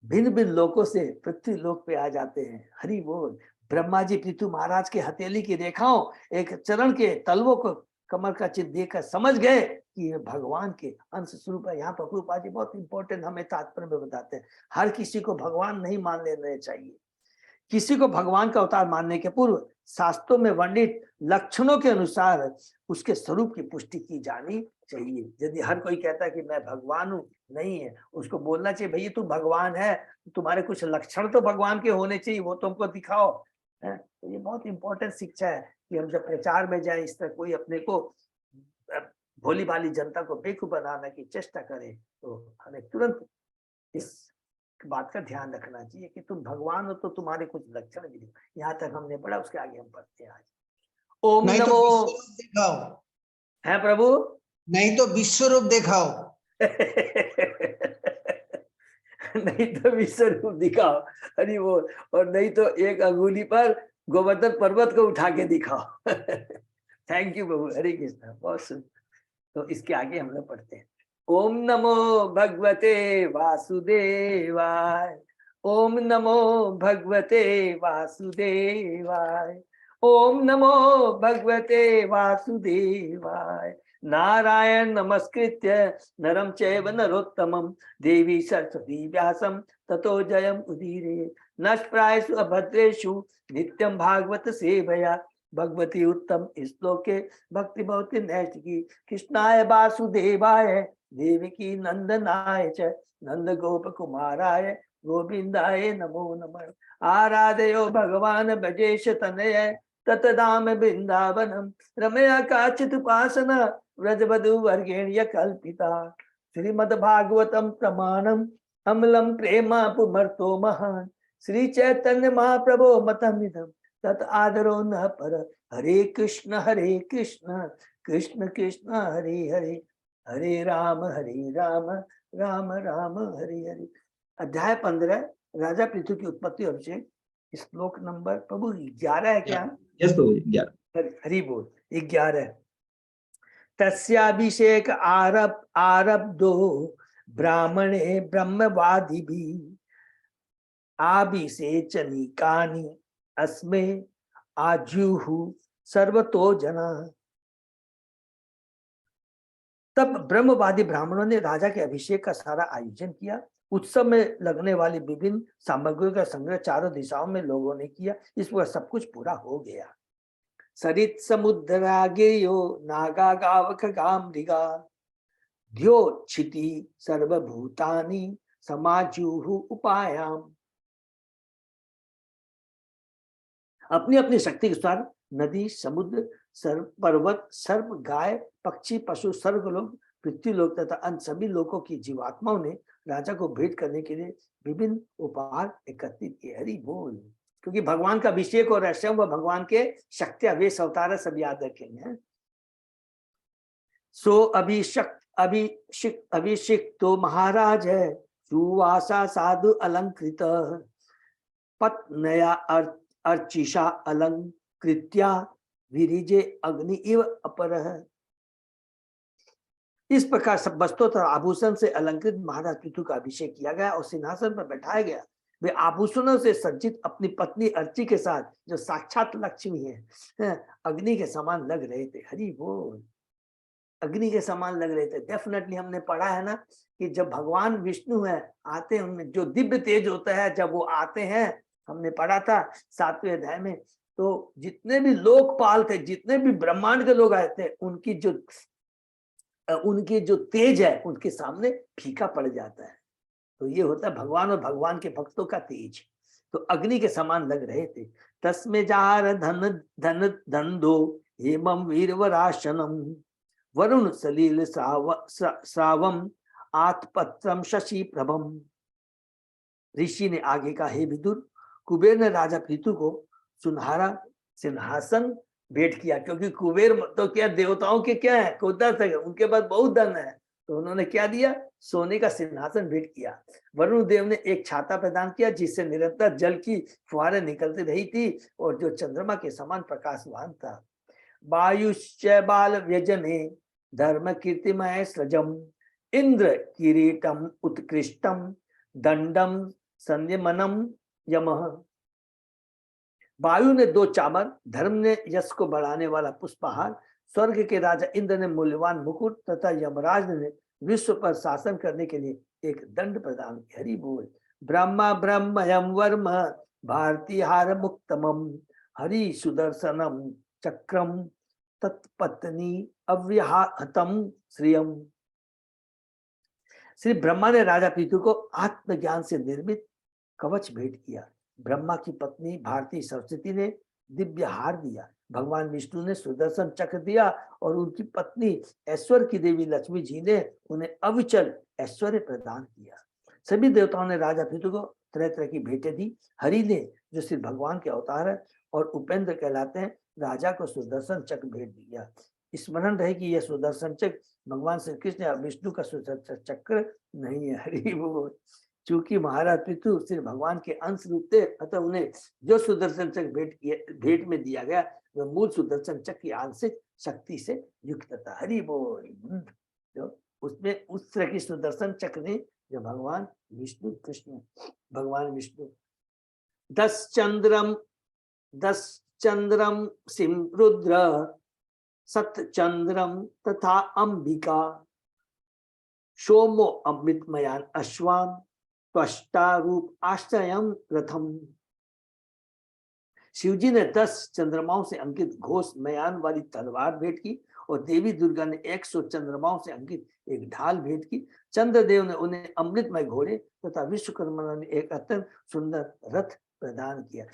भिन्न भिन्न लोकों से पृथ्वी लोक पे आ जाते हैं, हरि बोल। ब्रह्मा जी पृथु महाराज के हथेली की रेखाओं एक चरण के तलवों को कमर का चिन्ह देखकर समझ गए कि ये भगवान के अंश स्वरूप है। यहाँ पर प्रभुपाद जी बहुत इंपॉर्टेंट हमें तात्पर्य में बताते हैं, हर किसी को भगवान नहीं मान लेना चाहिए। किसी को भगवान का अवतार मानने के पूर्व शास्त्रों में वर्णित लक्षणों के अनुसार उसके स्वरूप की पुष्टि की जानी चाहिए। यदि हर कोई कहता है कि मैं भगवान हूँ, नहीं है, उसको बोलना चाहिए भैया तू भगवान है, तुम्हारे कुछ लक्षण तो भगवान के होने चाहिए, वो तुमको दिखाओ है। तो ये बहुत इंपॉर्टेंट शिक्षा है कि हम जब प्रचार में जाए इस तरह कोई अपने को भोली भाली जनता को बेवकूफ बनाने की चेष्टा करे तो हमें तुरंत इस बात का ध्यान रखना चाहिए कि तुम भगवान हो तो तुम्हारे कुछ लक्षण भी दिखाओ। यहाँ तक हमने पढ़ा, उसके आगे हम पढ़ते हैं आज। ओम नहीं नमो तो दिखाओ, है प्रभु, नहीं तो विश्व रूप दिखाओ। नहीं तो विश्व रूप दिखाओ, अरे वो, और नहीं तो एक अंगुली पर गोवर्धन पर्वत को उठा के दिखाओ। थैंक यू प्रभु, हरे कृष्णा, बहुत सुंदर। तो इसके आगे हम लोग पढ़ते हैं। ओम नमो भगवते वासुदेवाय, ओम नमो भगवते वासुदेवाय, ओम नमो भगवते वासुदेवाय। नारायण नमस्कृत्य नरं चैव नरोत्तमं देवी सरस्वती व्यासं ततो जयम् उदीरयेत्। नष्प्रायेषु अभद्रेषु नित्यं भागवत सेवया भगवती उत्तम श्लोके भक्ति भवति नैष्ठिकी। कृष्णाय वासुदेवाय देवकी नंदनाय च नंद गोप कुमाराय गोविंदाय नमो नमः। आराधयो भगवान भजेश तनय ततदाम वृंदावनम रमया काचित उपासना व्रजवधु वर्गेण्य कल्पिता। श्रीमद्भागवतम प्रमाणम अमलम प्रेमा पुमर्तो महान। श्री चैतन्य महाप्रभो मतमिदं तत् आदरो न पर। हरे कृष्ण कृष्ण कृष्ण हरे हरे, हरे राम राम राम हरे हरे। अध्याय 15 राजा पृथु की उत्पत्ति और अभिषेक। श्लोक नंबर प्रभु 11 है क्या? यस प्रभु, 11। हरि बोल। 11 तस्याभिषेक आरब्धो ब्राह्मणे ब्रह्मवादि भी आभिषेचनिकानि अस्मे आजुहु सर्वतो जना। तब ब्रह्मवादी ब्राह्मणों ने राजा के अभिषेक का सारा आयोजन किया। उत्सव में लगने वाली विभिन्न सामग्रियों का संग्रह चारों दिशाओं में लोगों ने किया। इस पर सब कुछ पूरा हो गया। सरित समुद्रागेयो नागा गावक गामृगा ध्यो क्षिति सर्वभूतानि समाजुहु उपायाम। अपनी अपनी शक्ति के अनुसार नदी, समुद्र, सर्व, पर्वत, सर्प, गाय, पक्षी, पशु, सर्वलोक, पृथ्वी लोक तथा अन्य सभी लोकों की जीवात्माओं ने राजा को भेंट करने के लिए विभिन्न उपहार एकत्रित किए। हरि बोल। क्योंकि भगवान का अभिषेक और रक्षम व भगवान के शक्ति अवेश अवतार सब याद रखेंगे। सो अभिषेक तो महाराज है, सुवासा साधु अलंकृत, पत्नया अर्चिषा अलंकृत्या विरिजे अग्नि इव अपरः। इस प्रकार सब वस्त्रों तथा आभूषण से अलंकृत महाराज पृथु का अभिषेक किया गया और सिंहासन पर बैठाया गया। वे आभूषणों से सज्जित अपनी पत्नी अर्ची के साथ, जो साक्षात लक्ष्मी है, अग्नि के समान लग रहे थे। हरि बोल। अग्नि के समान लग रहे थे। डेफिनेटली हमने पढ़ा है ना कि जब भगवान विष्णु है आते हैं, उनमें जो दिव्य तेज होता है, जब वो आते हैं, हमने पढ़ा था 7वें अध्याय में, तो जितने भी लोकपाल थे, जितने भी ब्रह्मांड के लोग आए थे, उनकी जो तेज है उनके सामने फीका पड़ जाता है। तो ये होता है भगवान और भगवान के भक्तों का तेज। तो अग्नि के समान लग रहे थे। तस्मे जार धन धन धंधो हेमम वीरवराशनम वरुण सलील श्रावम आत्पत्रम शशि प्रभम। ऋषि ने आगे कहा, हे विदुर, कुबेर ने राजा पृथु को सुनहरा सिंहासन भेंट किया। क्योंकि कुबेर तो क्या देवताओं के क्या है, कुदरत है, उनके पास बहुत धन है। तो उन्होंने क्या दिया? सोने का सिंहासन भेंट किया। वरुण देव ने एक छाता प्रदान किया जिससे निरंतर जल की फुहारें निकलती रही थी और जो चंद्रमा के समान प्रकाशवान था। वायुश्च बाल व्यजने धर्म कीर्तिमय सृजम इंद्र किरीटम उत्कृष्टम दंडम संयमनम यमः। वायु ने 2 चामर, धर्म ने यश को बढ़ाने वाला पुष्पहार, स्वर्ग के राजा इंद्र ने मूल्यवान मुकुट तथा यमराज ने विश्व पर शासन करने के लिए एक दंड प्रदान किया। हरि बोल। ब्रह्मा ब्रह्मयम वर्म भारतीहार मुक्तमम हरि सुदर्शनम चक्रम तत्पत्नी अव्याहतम श्रियम। श्री ब्रह्मा ने राजा पृथु को आत्मज्ञान से निर्मित कवच भेंट किया। ब्रह्मा की पत्नी भारती सरस्वती ने दिव्य हार दिया। भगवान विष्णु ने सुदर्शन चक्र दिया और उनकी पत्नी ऐश्वर्य की देवी लक्ष्मी जी ने उन्हें अविचल ऐश्वर्य प्रदान किया। सभी देवताओं ने राजा पृथु को तरह तरह की भेंटें दी। हरि ने, जो श्री भगवान के अवतार है और उपेंद्र कहलाते हैं, राजा को सुदर्शन चक्र भेंट दिया। स्मरण रहे कि यह सुदर्शन चक्र भगवान श्री कृष्ण या विष्णु का सुदर्शन चक्र नहीं है। हरि बोल। चूंकि महाराज पृथु श्री भगवान के अंश रूप थे, अतः उन्हें जो सुदर्शन चक्र भेंट में दिया गया वह मूल सुदर्शन चक्र की आंशिक शक्ति से युक्त था। हरि बोल। जो उसमें उस तरह की सुदर्शन चक्र ने जो भगवान विष्णु कृष्ण भगवान विष्णु 10 चंद्रम सिम रुद्र 7 चंद्रम तथा अंबिका सोमो अमृतमयान अश्वान त्वष्टा रूप आश्रयम रथम। शिवजी ने 10 चंद्रमाओं से अंकित घोष मयान वाली तलवार भेंट की और देवी दुर्गा ने 100 चंद्रमाओं से अंकित एक ढाल भेंट की। चंद्रदेव ने उन्हें अमृतमय घोड़े तथा विश्वकर्मा ने एक अत्यंत सुंदर रथ प्रदान किया।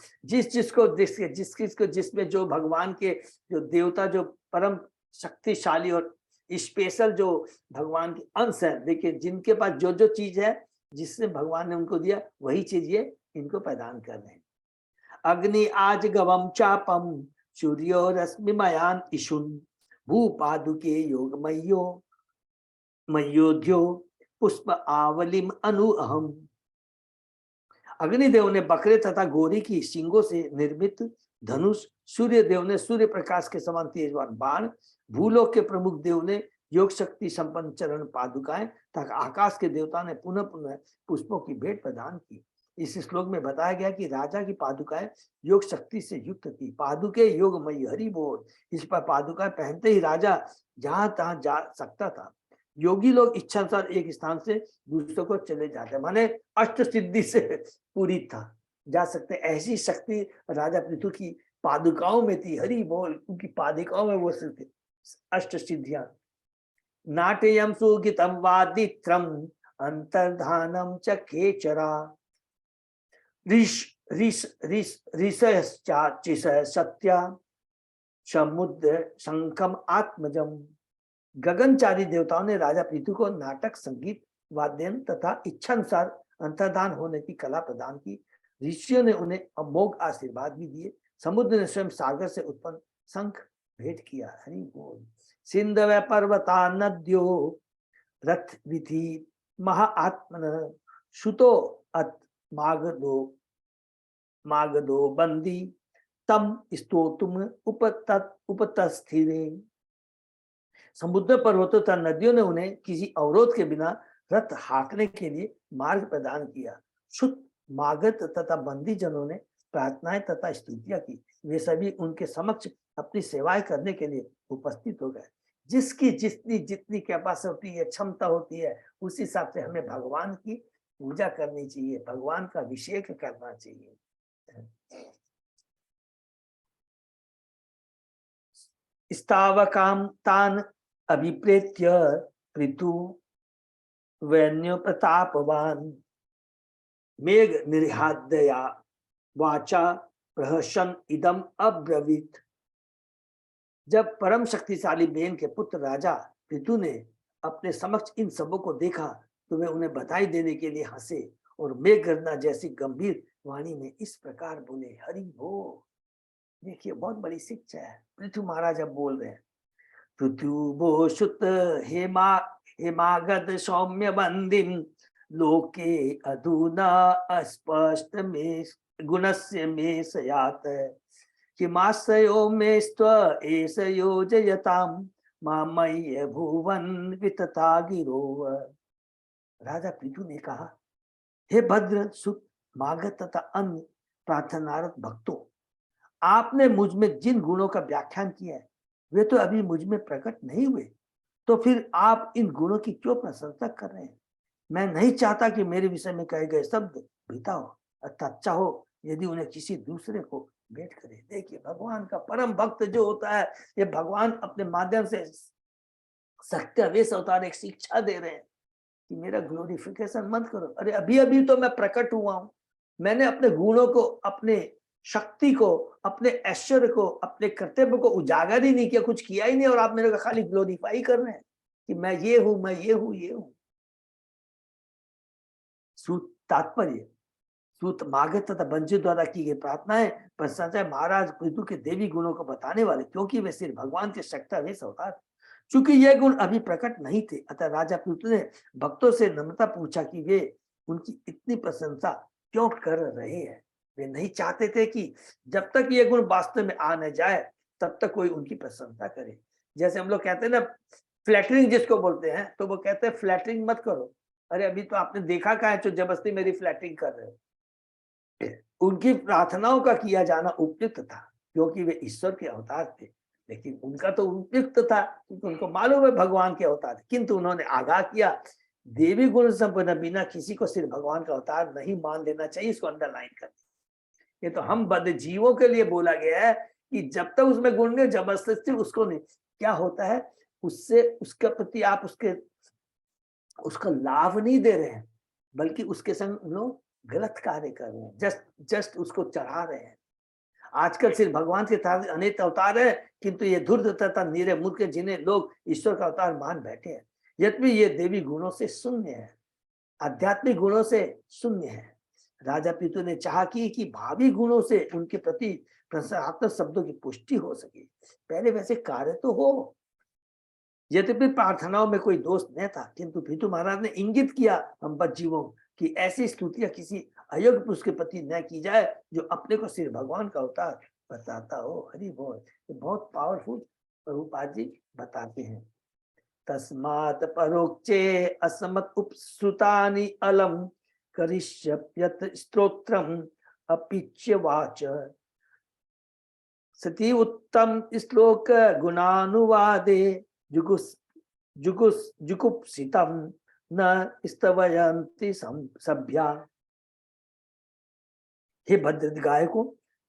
जिसमें जो भगवान के जो देवता जो परम शक्तिशाली और स्पेशल जो भगवान के अंश है, देखिए जिनके पास जो जो चीज है जिसने भगवान ने उनको दिया वही चीज ये इनको प्रदान कर रहे हैं। अग्नि आज गवम चापम सूर्यो रश्मिमयान इशुन भूपादुके योग मयोध्यो पुष्प आवलिम अनु अहम। अग्निदेव ने बकरे तथा गोरी की सींगों से निर्मित धनुष, सूर्य देव ने सूर्य प्रकाश के समान तेजवान बाण, भूलोक के प्रमुख देव ने योग शक्ति संपन्न चरण पादुकाएं तथा आकाश के देवता ने पुनः पुनः पुष्पों की भेंट प्रदान की। इस श्लोक में बताया गया कि राजा की पादुकाएं योग शक्ति से युक्त थी। पादुके योगमयी। हरि बोल। इस पर पादुकाएं पहनते ही राजा जहां तहां जा सकता था। योगी लोग इच्छा अनुसार एक स्थान से दूसरे को चले जाते, माने अष्ट सिद्धि से पूरी था, जा सकते। ऐसी शक्ति राजा पृथु की पादुकाओं में थी। हरि बोल। उनकी पादुकाओं में वो थे अष्ट सिद्धियां। नाट्यम सुगीतम वादित्रम अंतर्धानम च खेचरा सत्या समुद्र शंखम आत्मजम। गगनचारी देवताओं ने राजा पृथु को नाटक, संगीत, वाद्यन तथा इच्छानुसार अंतर्धान होने की कला प्रदान की। ऋषियों ने उन्हें अमोघ आशीर्वाद भी दिए। समुद्र ने स्वयं सागर से उत्पन्न शंख भेंट किया। हरि बोल। सिंधव पर्वता नद्यो रथ विधि महाआत्मन शुतो अत मागधो बंदी तम स्तोतुम उपतस्थिरे। समुद्र पर्वतों तथा नदियों ने उन्हें किसी अवरोध के बिना रथ हाँकने के लिए मार्ग प्रदान किया। शुद्ध मागध तथा बंदी जनों ने प्रार्थनाएं तथा स्तुतियां की। वे सभी उनके समक्ष अपनी सेवाएं करने के लिए उपस्थित हो गए। जिसकी जितनी जितनी कैपेसिटी है, क्षमता होती है, उस हिसाब से हमें भगवान की पूजा करनी चाहिए, भगवान का अभिषेक करना चाहिए। स्तावकाम तान अभिप्रेत्य पृथु वैन्य प्रतापवान मेघ निर्हादया वाचा प्रहसन इदम अब्रवीत। जब परम शक्तिशाली बेन के पुत्र राजा पृथु ने अपने समक्ष इन सबों को देखा तो वे उन्हें बधाई देने के लिए हंसे और मेघ गर्जना जैसी गंभीर वाणी में इस प्रकार बोले। हरि बोल। देखिए बहुत बड़ी शिक्षा है। पृथु महाराज अब बोल रहे हैं। पृथु भो शुत हेमागध सौम्य बंदिम लोके अधुना अस्पष्ट में गुणस्य में सयात किमाश्रयो में स्व एष योजयताम मामय्य भुवन वितता गिरोव। राजा पृथु ने कहा, हे भद्र सुत मागध तथा अन्य प्रार्थनारत भक्तों, आपने मुझ में जिन गुणों का व्याख्यान किया है वे तो अभी मुझ में प्रकट नहीं हुए, तो फिर आप इन गुणों की क्यों प्रशंसा कर रहे हैं? मैं नहीं चाहता कि मेरे विषय में कहे गए शब्द बीता हो, अर्थात अच्छा हो यदि उन्हें किसी दूसरे को भेंट करे। देखिए भगवान का परम भक्त जो होता है, ये भगवान अपने माध्यम से सत्यावेश अवतार एक शिक्षा दे रहे हैं कि मेरा ग्लोरिफिकेशन मत करो। अरे अभी अभी तो मैं प्रकट हुआ हूं, मैंने अपने गुणों को, अपने शक्ति को, अपने ऐश्वर्य को, अपने कर्तव्य को उजागर ही नहीं किया, कुछ किया ही नहीं, और आप मेरे को खाली ग्लोरीफाई कर रहे हैं कि मैं ये हूं, मैं ये हूं, ये हूं। तात्पर्य सूत मागध तथा बंजी द्वारा की गई प्रार्थनाएं प्रशंसा महाराज पृथु के देवी गुणों को बताने वाले, क्योंकि वे सिर्फ भगवान के शक्तिवेश अवतार। चूंकि ये गुण अभी प्रकट नहीं थे, अतः राजा पृथु ने भक्तों से नम्रता पूछा कि वे उनकी इतनी प्रशंसा क्यों कर रहे हैं। वे नहीं चाहते थे कि जब तक ये गुण वास्तव में आ न जाए तब तक कोई उनकी प्रशंसा करे। जैसे हम लोग कहते हैं ना, फ्लैटरिंग जिसको बोलते हैं, तो वो कहते हैं फ्लैटरिंग मत करो। अरे अभी तो आपने देखा कहाँ है जो जबरदस्ती मेरी फ्लैटरिंग कर रहे हो। उनकी प्रार्थनाओं का किया जाना उपयुक्त था, क्योंकि वे ईश्वर के अवतार थे, लेकिन उनका तो उपयुक्त था क्योंकि उनको मालूम है भगवान के अवतार, किंतु उन्होंने आगाह किया देवी गुण संपन्न बिना किसी को सिर्फ भगवान का अवतार नहीं मान लेना चाहिए। इसको अंडरलाइन कर, ये तो हम बद्ध जीवों के लिए बोला गया है कि जब तक उसमें गुण नहीं, जबरदस्ती उसको नहीं। क्या होता है, उससे उसके प्रति आप उसका लाभ नहीं दे रहे हैं, बल्कि उसके संग लोग गलत कार्य कर रहे हैं, जस्ट उसको चढ़ा रहे हैं। आजकल सिर्फ भगवान के अनेक अवतार है, किंतु ये धूर्त तथा नीरे मूर्ख जिन्हें लोग ईश्वर का अवतार मान बैठे हैं, यद्यपि ये देवी गुणों से शून्य है, आध्यात्मिक गुणों से शून्य है। राजा पृथु ने चाहा कि भावी गुणों से उनके प्रति प्रशंसात्मक शब्दों की पुष्टि हो सके, पहले वैसे कार्य तो हो। यद्यपि प्रार्थनाओं में कोई दोष न था, किंतु पृथु महाराज ने इंगित किया हम बद्ध जीवों कि ऐसी स्तुतियां किसी अयोग्य पुरुष के प्रति न की जाए जो अपने को सिर्फ भगवान का अवतार बताता हो। हरि बोल। बहुत पावरफुल प्रभुपाद जी बताते हैं। तस्मात् परोक्षे असमत उपसुतानि अलम करिष्यप्यत स्तोत्रम अपिच्य वाच। सती उत्तम श्लोक गुणानुवादे जुगुप्सितम न स्तवयन्ति सभ्या। हे भद्र गायकों,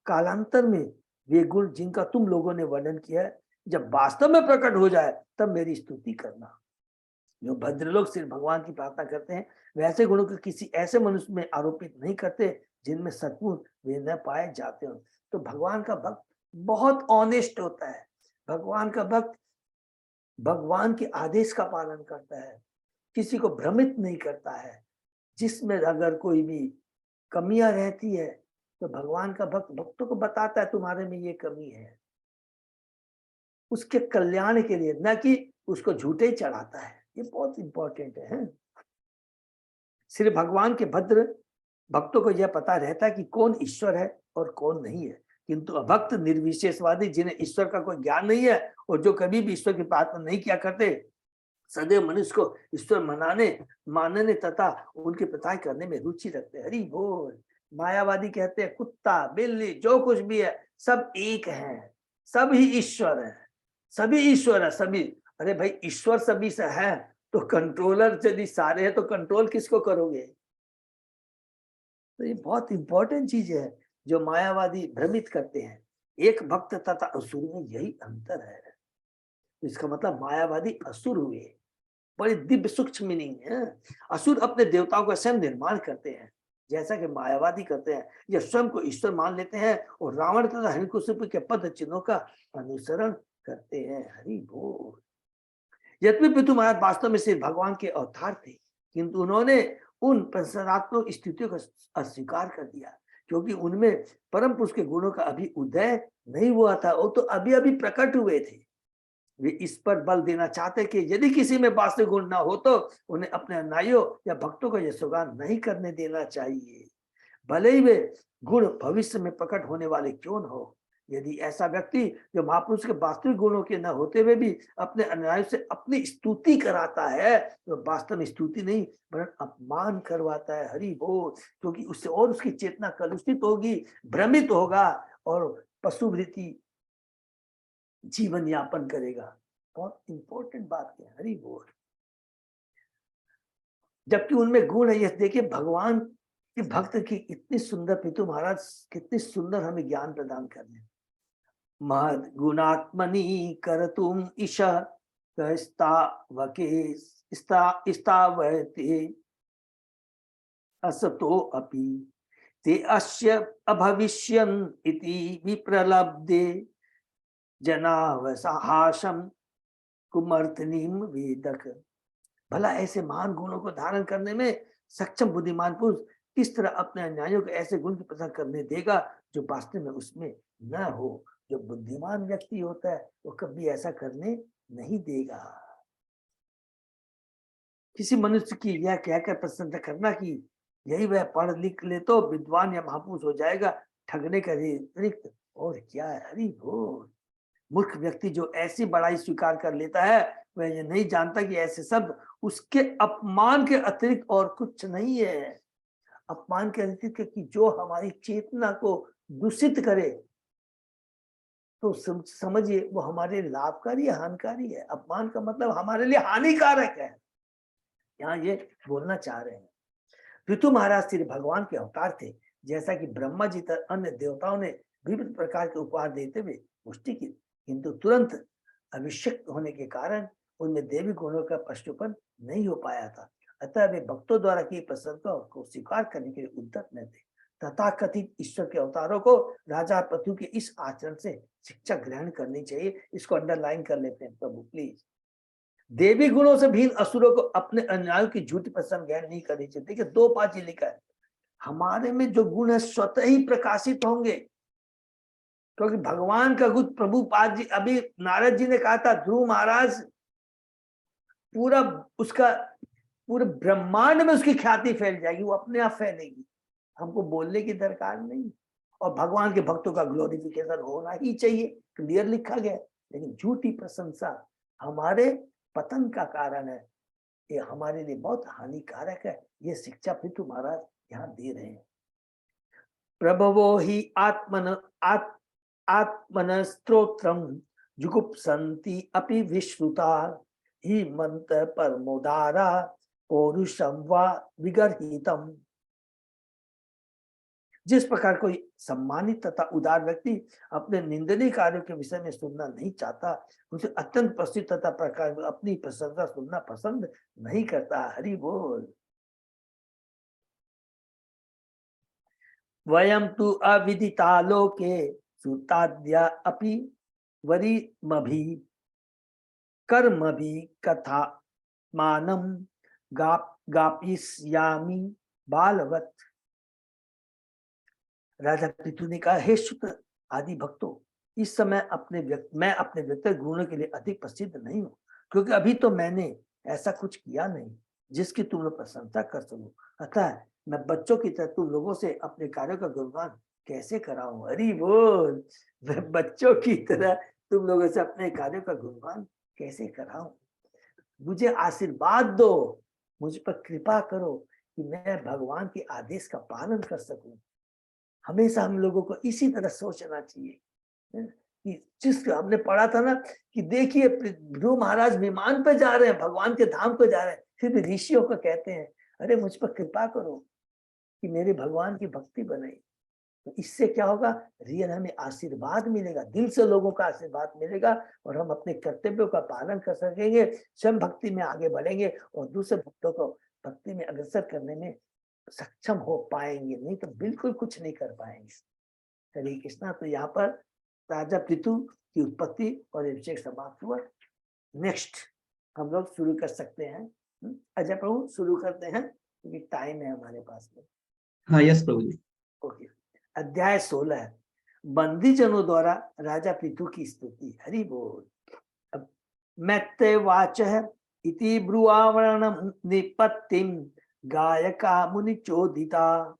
कालांतर में वे गुण जिनका तुम लोगों ने वर्णन किया है जब वास्तव में प्रकट हो जाए तब मेरी स्तुति करना। जो भद्र लोग सिर्फ भगवान की प्रार्थना करते हैं, वैसे गुणों को किसी ऐसे मनुष्य में आरोपित नहीं करते जिनमें सचमुच वे न पाए जाते हो। तो भगवान का भक्त बहुत ऑनेस्ट होता है। भगवान का भक्त भगवान के आदेश का पालन करता है, किसी को भ्रमित नहीं करता है। जिसमें अगर कोई भी कमियां रहती है तो भगवान का भक्त भक्तों को बताता है तुम्हारे में ये कमी है, उसके कल्याण के लिए, न कि उसको झूठे चढ़ाता है। ये बहुत इंपॉर्टेंट है। सिर्फ भगवान के भद्र भक्तों को यह पता रहता है कि कौन ईश्वर है और कौन नहीं है, किंतु अभक्त निर्विशेषवादी जिन्हें ईश्वर का कोई ज्ञान नहीं है और जो कभी भी ईश्वर की प्रार्थना नहीं किया करते, सदैव मनुष्य को ईश्वर मानने तथा उनकी प्रथाएं करने में रुचि रखते हैं। हरि बोल। मायावादी कहते हैं कुत्ता बिल्ली जो कुछ भी है सब एक है, सभी ईश्वर है, सभी ईश्वर है सभी। अरे भाई ईश्वर सभी से है तो कंट्रोलर यदि सारे हैं तो कंट्रोल किसको करोगे? तो ये बहुत इंपॉर्टेंट चीज है जो मायावादी भ्रमित करते हैं। एक भक्त तथा असुर में यही अंतर है। तो इसका मतलब मायावादी असुर हुए। बड़ी दिव्य सूक्ष्म मीनिंग है। असुर अपने देवताओं का स्वयं निर्माण करते हैं जैसा कि मायावादी करते हैं, या स्वयं को ईश्वर मान लेते हैं और रावण तथा हिरण्यकशिपु के पद चिन्हों का अनुसरण करते हैं। हरि बोल। यद्यपि पितु महाराज वास्तव में सिर्फ भगवान के अवतार थे, किंतु उन्होंने उन प्रसादात्मक स्थितियों को अस्वीकार कर दिया क्योंकि उनमें परम पुरुष के गुणों का अभी उदय नहीं हुआ था, वो तो अभी अभी प्रकट हुए थे। वे इस पर बल देना चाहते कि यदि किसी में वास्तविक गुण ना हो तो उन्हें अपने अनुयायियों या भक्तों को यशोगान नहीं करने देना चाहिए, भले ही वे गुण भविष्य में प्रकट होने वाले क्यों न हो। यदि ऐसा व्यक्ति जो महापुरुष के वास्तविक गुणों के न होते हुए भी अपने अनुयायियों से अपनी स्तुति कराता है तो वास्तव में स्तुति नहीं वरन अपमान करवाता है। हरि बोल। क्योंकि उससे और उसकी चेतना कलुषित होगी, भ्रमित होगा और पशुवृत्ति जीवन यापन करेगा। बहुत इंपॉर्टेंट बात है। हरि बोल। जबकि उनमें गुण है। ये देखिए भगवान के भक्त की इतनी सुंदर, पितु महाराज कितनी सुंदर हमें ज्ञान प्रदान कर रहे हैं। महद गुणात्मनि करतुम ईशा स्थावते असतो अपि ते अस्य अभविष्यन् इति विप्रलब्धे जनावसाहासम कुमर्थनीम वेदक। भला ऐसे महान गुणों को धारण करने में सक्षम बुद्धिमान पुरुष किस तरह अपने अन्यायों को ऐसे गुण की प्रशंसा करने देगा जो वास्तव में उसमें न हो। जो बुद्धिमान व्यक्ति होता है वो कभी ऐसा करने नहीं देगा। किसी मनुष्य की यह कहकर प्रशंसा करना कि यही वह पढ़ लिख ले तो विद्वान या महापुरुष हो जाएगा, ठगने का अतिरिक्त और क्या है। हरि बोल। मूर्ख व्यक्ति जो ऐसी बड़ाई स्वीकार कर लेता है वह ये नहीं जानता कि ऐसे शब्द उसके अपमान के अतिरिक्त और कुछ नहीं है। अपमान के अतिरिक्त कि जो हमारी चेतना को दूषित करे तो समझिए वो हमारे लिए लाभकारी या हानिकारी है। अपमान का मतलब हमारे लिए हानिकारक है, यहाँ ये बोलना चाह रहे हैं। पितु महाराज श्री भगवान के अवतार थे, जैसा कि ब्रह्मा जी तक अन्य देवताओं ने विभिन्न प्रकार के उपहार देते हुए पुष्टि की, किंतु तुरंत अभिषिक्त होने के कारण उनमें देवी गुणों का प्रश्नोपन नहीं हो पाया था। अतः वे भक्तों द्वारा की प्रशंसा को स्वीकार करने के लिए उद्यत न थे। तथाकथित ईश्वर के अवतारों को राजा पृथु के इस आचरण से शिक्षा ग्रहण करनी चाहिए। इसको अंडरलाइन कर लेते हैं प्रभु प्लीज। देवी गुणों से भिन्न असुरों को अपने अनुयायियों की झूठी प्रशंसा ग्रहण नहीं करनी चाहिए। देखिए 2:5 लिखा है, हमारे में जो गुण है स्वतः ही प्रकाशित होंगे, क्योंकि भगवान का गुण प्रभुपाद जी, अभी नारद जी ने कहा था ध्रुव महाराज पूरा उसका पूरे ब्रह्मांड में उसकी ख्याति फैल जाएगी, वो अपने आप फैलेगी, हमको बोलने की दरकार नहीं। और भगवान के भक्तों का ग्लोरिफिकेशन होना ही चाहिए, क्लियर लिखा गया। लेकिन झूठी प्रशंसा हमारे पतन का कारण है, ये हमारे लिए बहुत हानिकारक है। ये शिक्षा पितु महाराज यहाँ दे रहे हैं। प्रभवो ही आत्मन स्तोत्रम जुगुप्सन्ति अपि विश्रुता ही मंत्र परमोदारा पौरुषम वा विगर्हितम। जिस प्रकार कोई सम्मानित तथा उदार व्यक्ति अपने निंदनीय कार्यों के विषय में सुनना नहीं चाहता, उसे अत्यंत प्रसिद्ध तथा प्रकार अपनी प्रशंसा सुनना पसंद नहीं करता। हरि बोल। वयम तु अविदिता लोके सुताद्या अपि वरिमभि कर्मभि कथा मानम गापयिष्यामि बालवत। राजा पृथु ने कहा, हे शुक आदि भक्तों, इस समय मैं अपने व्यक्तिगत गुणों के लिए अधिक प्रसिद्ध नहीं हूँ, क्योंकि अभी तो मैंने ऐसा कुछ किया नहीं जिसकी तुम लोग प्रशंसा कर सको। अतः मैं बच्चों की तरह तुम लोगों से अपने कार्यों का गुणगान कैसे कराऊं? हरि बोल। मैं बच्चों की तरह तुम लोगों से अपने कार्यों का गुणगान कैसे कराऊं? मुझे आशीर्वाद दो, मुझ पर कृपा करो कि मैं भगवान के आदेश का पालन कर सकूं। हमेशा हम लोगों को इसी तरह सोचना चाहिए कि जिस हमने पढ़ा था ना कि देखिए ध्रुव महाराज विमान पे जा रहे हैं, भगवान के धाम पे जा रहे हैं, फिर भी ऋषियों को कहते हैं अरे मुझ पर कृपा करो कि मेरे भगवान की भक्ति बने। तो इससे क्या होगा? रियल हमें आशीर्वाद मिलेगा, दिल से लोगों का आशीर्वाद मिलेगा और हम अपने कर्तव्यों का पालन कर सकेंगे, स्वयं भक्ति में आगे बढ़ेंगे और दूसरे भक्तों को भक्ति में अग्रसर करने में सक्षम हो पाएंगे, नहीं तो बिल्कुल कुछ नहीं कर पाएंगे। हरे कृष्णा। तो यहाँ पर राजा पृथु की उत्पत्ति और अभिषेक समाप्त हुआ। नेक्स्ट हम लोग शुरू कर सकते हैं। अजय प्रभु शुरू करते हैं क्योंकि टाइम है हमारे पास में। हाँ यस प्रभु जी। ओके। अध्याय 16 बंदी जनों द्वारा राजा पृथु की स्तुति। हरि बोल। अब मैत्रेवाच इति ब्रुवावरणं निपत्तिं गायका मुनि चोदिता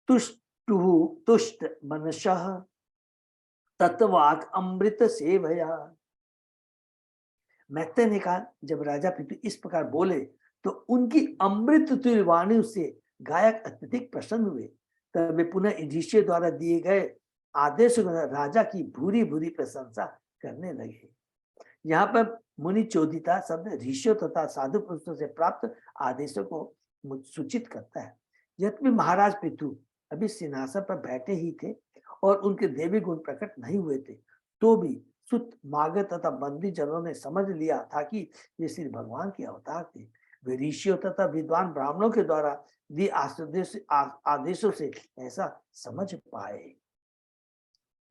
तुष्ट मनसः तत्वाक अमृत सेवया। मैत्रेय ने कहा, जब राजा पृथु इस प्रकार बोले तो उनकी अमृत तुल्य वाणी से गायक अत्यधिक प्रसन्न हुए। तब वे पुनः ऋषियों द्वारा दिए गए आदेश राजा की भूरी भूरी प्रशंसा करने लगे। यहाँ पर मुनि चोदिता शब्द ऋषियों तथा साधु पुरुषों से प्राप्त आदेशों को सूचित करता है। यद्यपि महाराज पृथु अभी सिंहासन पर बैठे ही थे और उनके देवी गुण प्रकट नहीं हुए थे, तो भी सुत मागध तथा बंदी जनों ने समझ लिया था कि ये श्री भगवान के अवतार थे। वे ऋषियों तथा विद्वान ब्राह्मणों के द्वारा दिए आदेशों से ऐसा समझ पाए।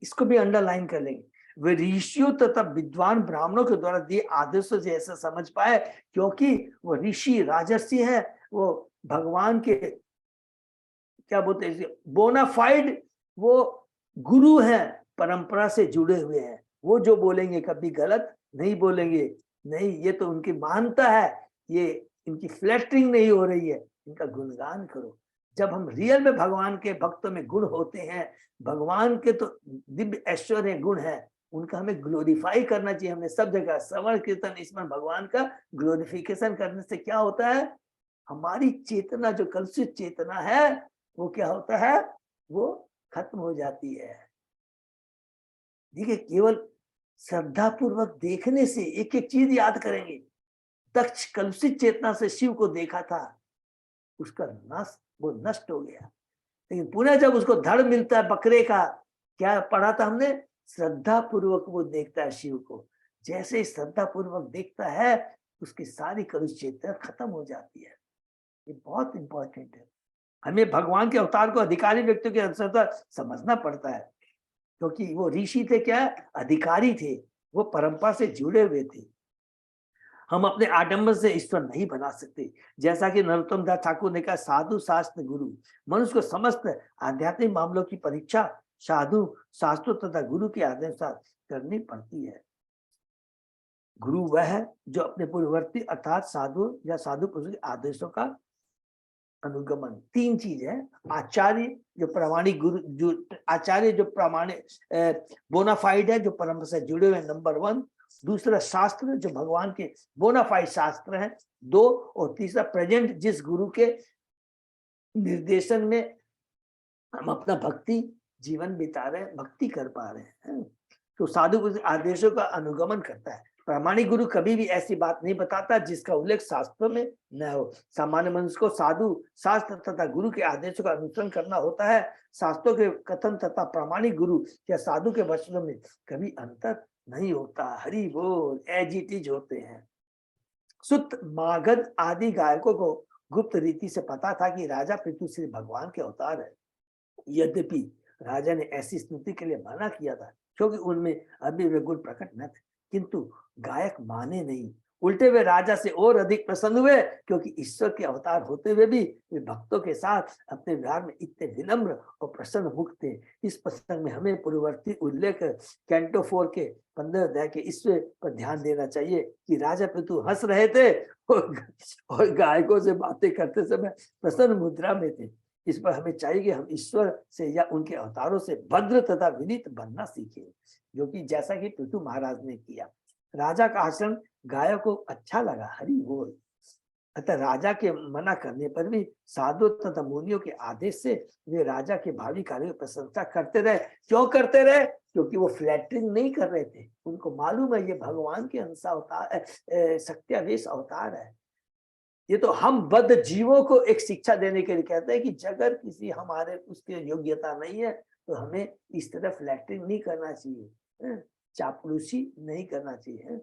इसको भी अंडरलाइन कर लेंगे। वे ऋषियों तथा विद्वान ब्राह्मणों के द्वारा दिए आदेशों से ऐसा समझ पाए क्योंकि वो ऋषि राजर्षि है, वो भगवान के क्या बोलते हैं बोनाफाइड वो गुरु है, परंपरा से जुड़े हुए हैं। वो जो बोलेंगे कभी गलत नहीं बोलेंगे। नहीं, ये तो उनकी मानता है, ये इनकी फ्लैटरिंग नहीं हो रही है, इनका गुणगान करो। जब हम रियल में भगवान के भक्तों में गुण होते हैं, भगवान के तो दिव्य ऐश्वर्य गुण है, उनका हमें ग्लोरीफाई करना चाहिए। हमने सब जगह श्रवण कीर्तन स्मरण भगवान का ग्लोरिफिकेशन करने से क्या होता है? हमारी चेतना जो कलुषित चेतना है वो क्या होता है? वो खत्म हो जाती है। देखिए, केवल श्रद्धा पूर्वक देखने से एक एक चीज याद करेंगे। दक्ष कलुषित चेतना से शिव को देखा था, उसका नाश वो नष्ट हो गया। लेकिन पुनः जब उसको धड़ मिलता है बकरे का, क्या पढ़ा था हमने? श्रद्धा पूर्वक वो देखता है शिव को। जैसे ही श्रद्धा पूर्वक देखता है उसकी सारी कलुषित चेतना खत्म हो जाती है। ये बहुत इंपॉर्टेंट है। हमें भगवान के अवतार को अधिकारी व्यक्तियों के अनुसार समझना पड़ता है, क्योंकि वो ऋषि थे, क्या अधिकारी थे, वो परंपरा से जुड़े हुए थे। हम अपने आडंबर से ईश्वर नहीं बना सकते। जैसा कि नरोत्तम दास ठाकुर ने कहा, साधु शास्त्र गुरु। मनुष्य को समस्त आध्यात्मिक मामलों की परीक्षा साधु शास्त्रों तथा गुरु के आदेशानुसार करनी पड़ती है। गुरु वह है जो अपने पूर्ववर्ती अर्थात साधु या साधु पुरुष के आदेशों का अनुगमन। तीन चीज है, आचार्य जो प्रामाणिक गुरु, जो आचार्य जो प्रामाणिक बोनाफाइड है, जो परंपरा से जुड़े हुए, नंबर 1। दूसरा शास्त्र जो भगवान के बोनाफाइड शास्त्र हैं, 2। और तीसरा प्रेजेंट जिस गुरु के निर्देशन में हम अपना भक्ति जीवन बिता रहे हैं, भक्ति कर पा रहे हैं। तो साधु पुरुष आदेशों का अनुगमन करता है। प्रामाणिक गुरु कभी भी ऐसी बात नहीं बताता जिसका उल्लेख शास्त्रों में न हो। सामान्य मनुष्य को साधु शास्त्र तथा गुरु के आदेशों का अनुसरण करना होता है। शास्त्रों के कथन तथा प्रामाणिक गुरु या साधु के वचनों में कभी अंतर नहीं होता। हरि बोल, एज इट इज होते हैं। सुत मागध आदि गायकों को गुप्त रीति से पता था कि राजा पृथु श्री भगवान के अवतार है। यद्यपि राजा ने ऐसी स्तुति के लिए मना किया था क्योंकि उनमें अभी वे गुण प्रकट न थे, किंतु गायक माने नहीं उल्टे वे राजा से और अधिक प्रसन्न हुए, क्योंकि ईश्वर के अवतार होते हुए भी वे भक्तों के साथ अपने व्यवहार में इतने विनम्र और प्रसन्न मुख थे। इस प्रसंग में हमें पूर्ववर्ती उल्लेख कैंटो 4 के 15 अध्याय के ईश्वर पर ध्यान देना चाहिए कि राजा पृथु हंस रहे थे और गायकों से बातें करते समय प्रसन्न मुद्रा में थे। इस पर हमें चाहिए कि हम ईश्वर से या उनके अवतारों से भद्र तथा विनीत बनना सीखें, जो कि जैसा कि पृथु महाराज ने किया। राजा का आचरण गायों को अच्छा लगा, हरि बोल। अतः राजा के मना करने पर भी साधु तथा मुनियों के आदेश से वे राजा के भावी कार्यों की प्रशंसा करते रहे। क्यों करते रहे? क्योंकि वो फ्लैटरिंग नहीं कर रहे थे, उनको मालूम है ये भगवान के अंश अवतार, सत्यावेश अवतार है। ये तो हम बद्ध जीवों को एक शिक्षा देने के लिए कहते हैं कि अगर किसी हमारे उसके योग्यता नहीं है तो हमें इस तरह फ्लैटरिंग नहीं करना चाहिए, चापलूसी नहीं करना चाहिए।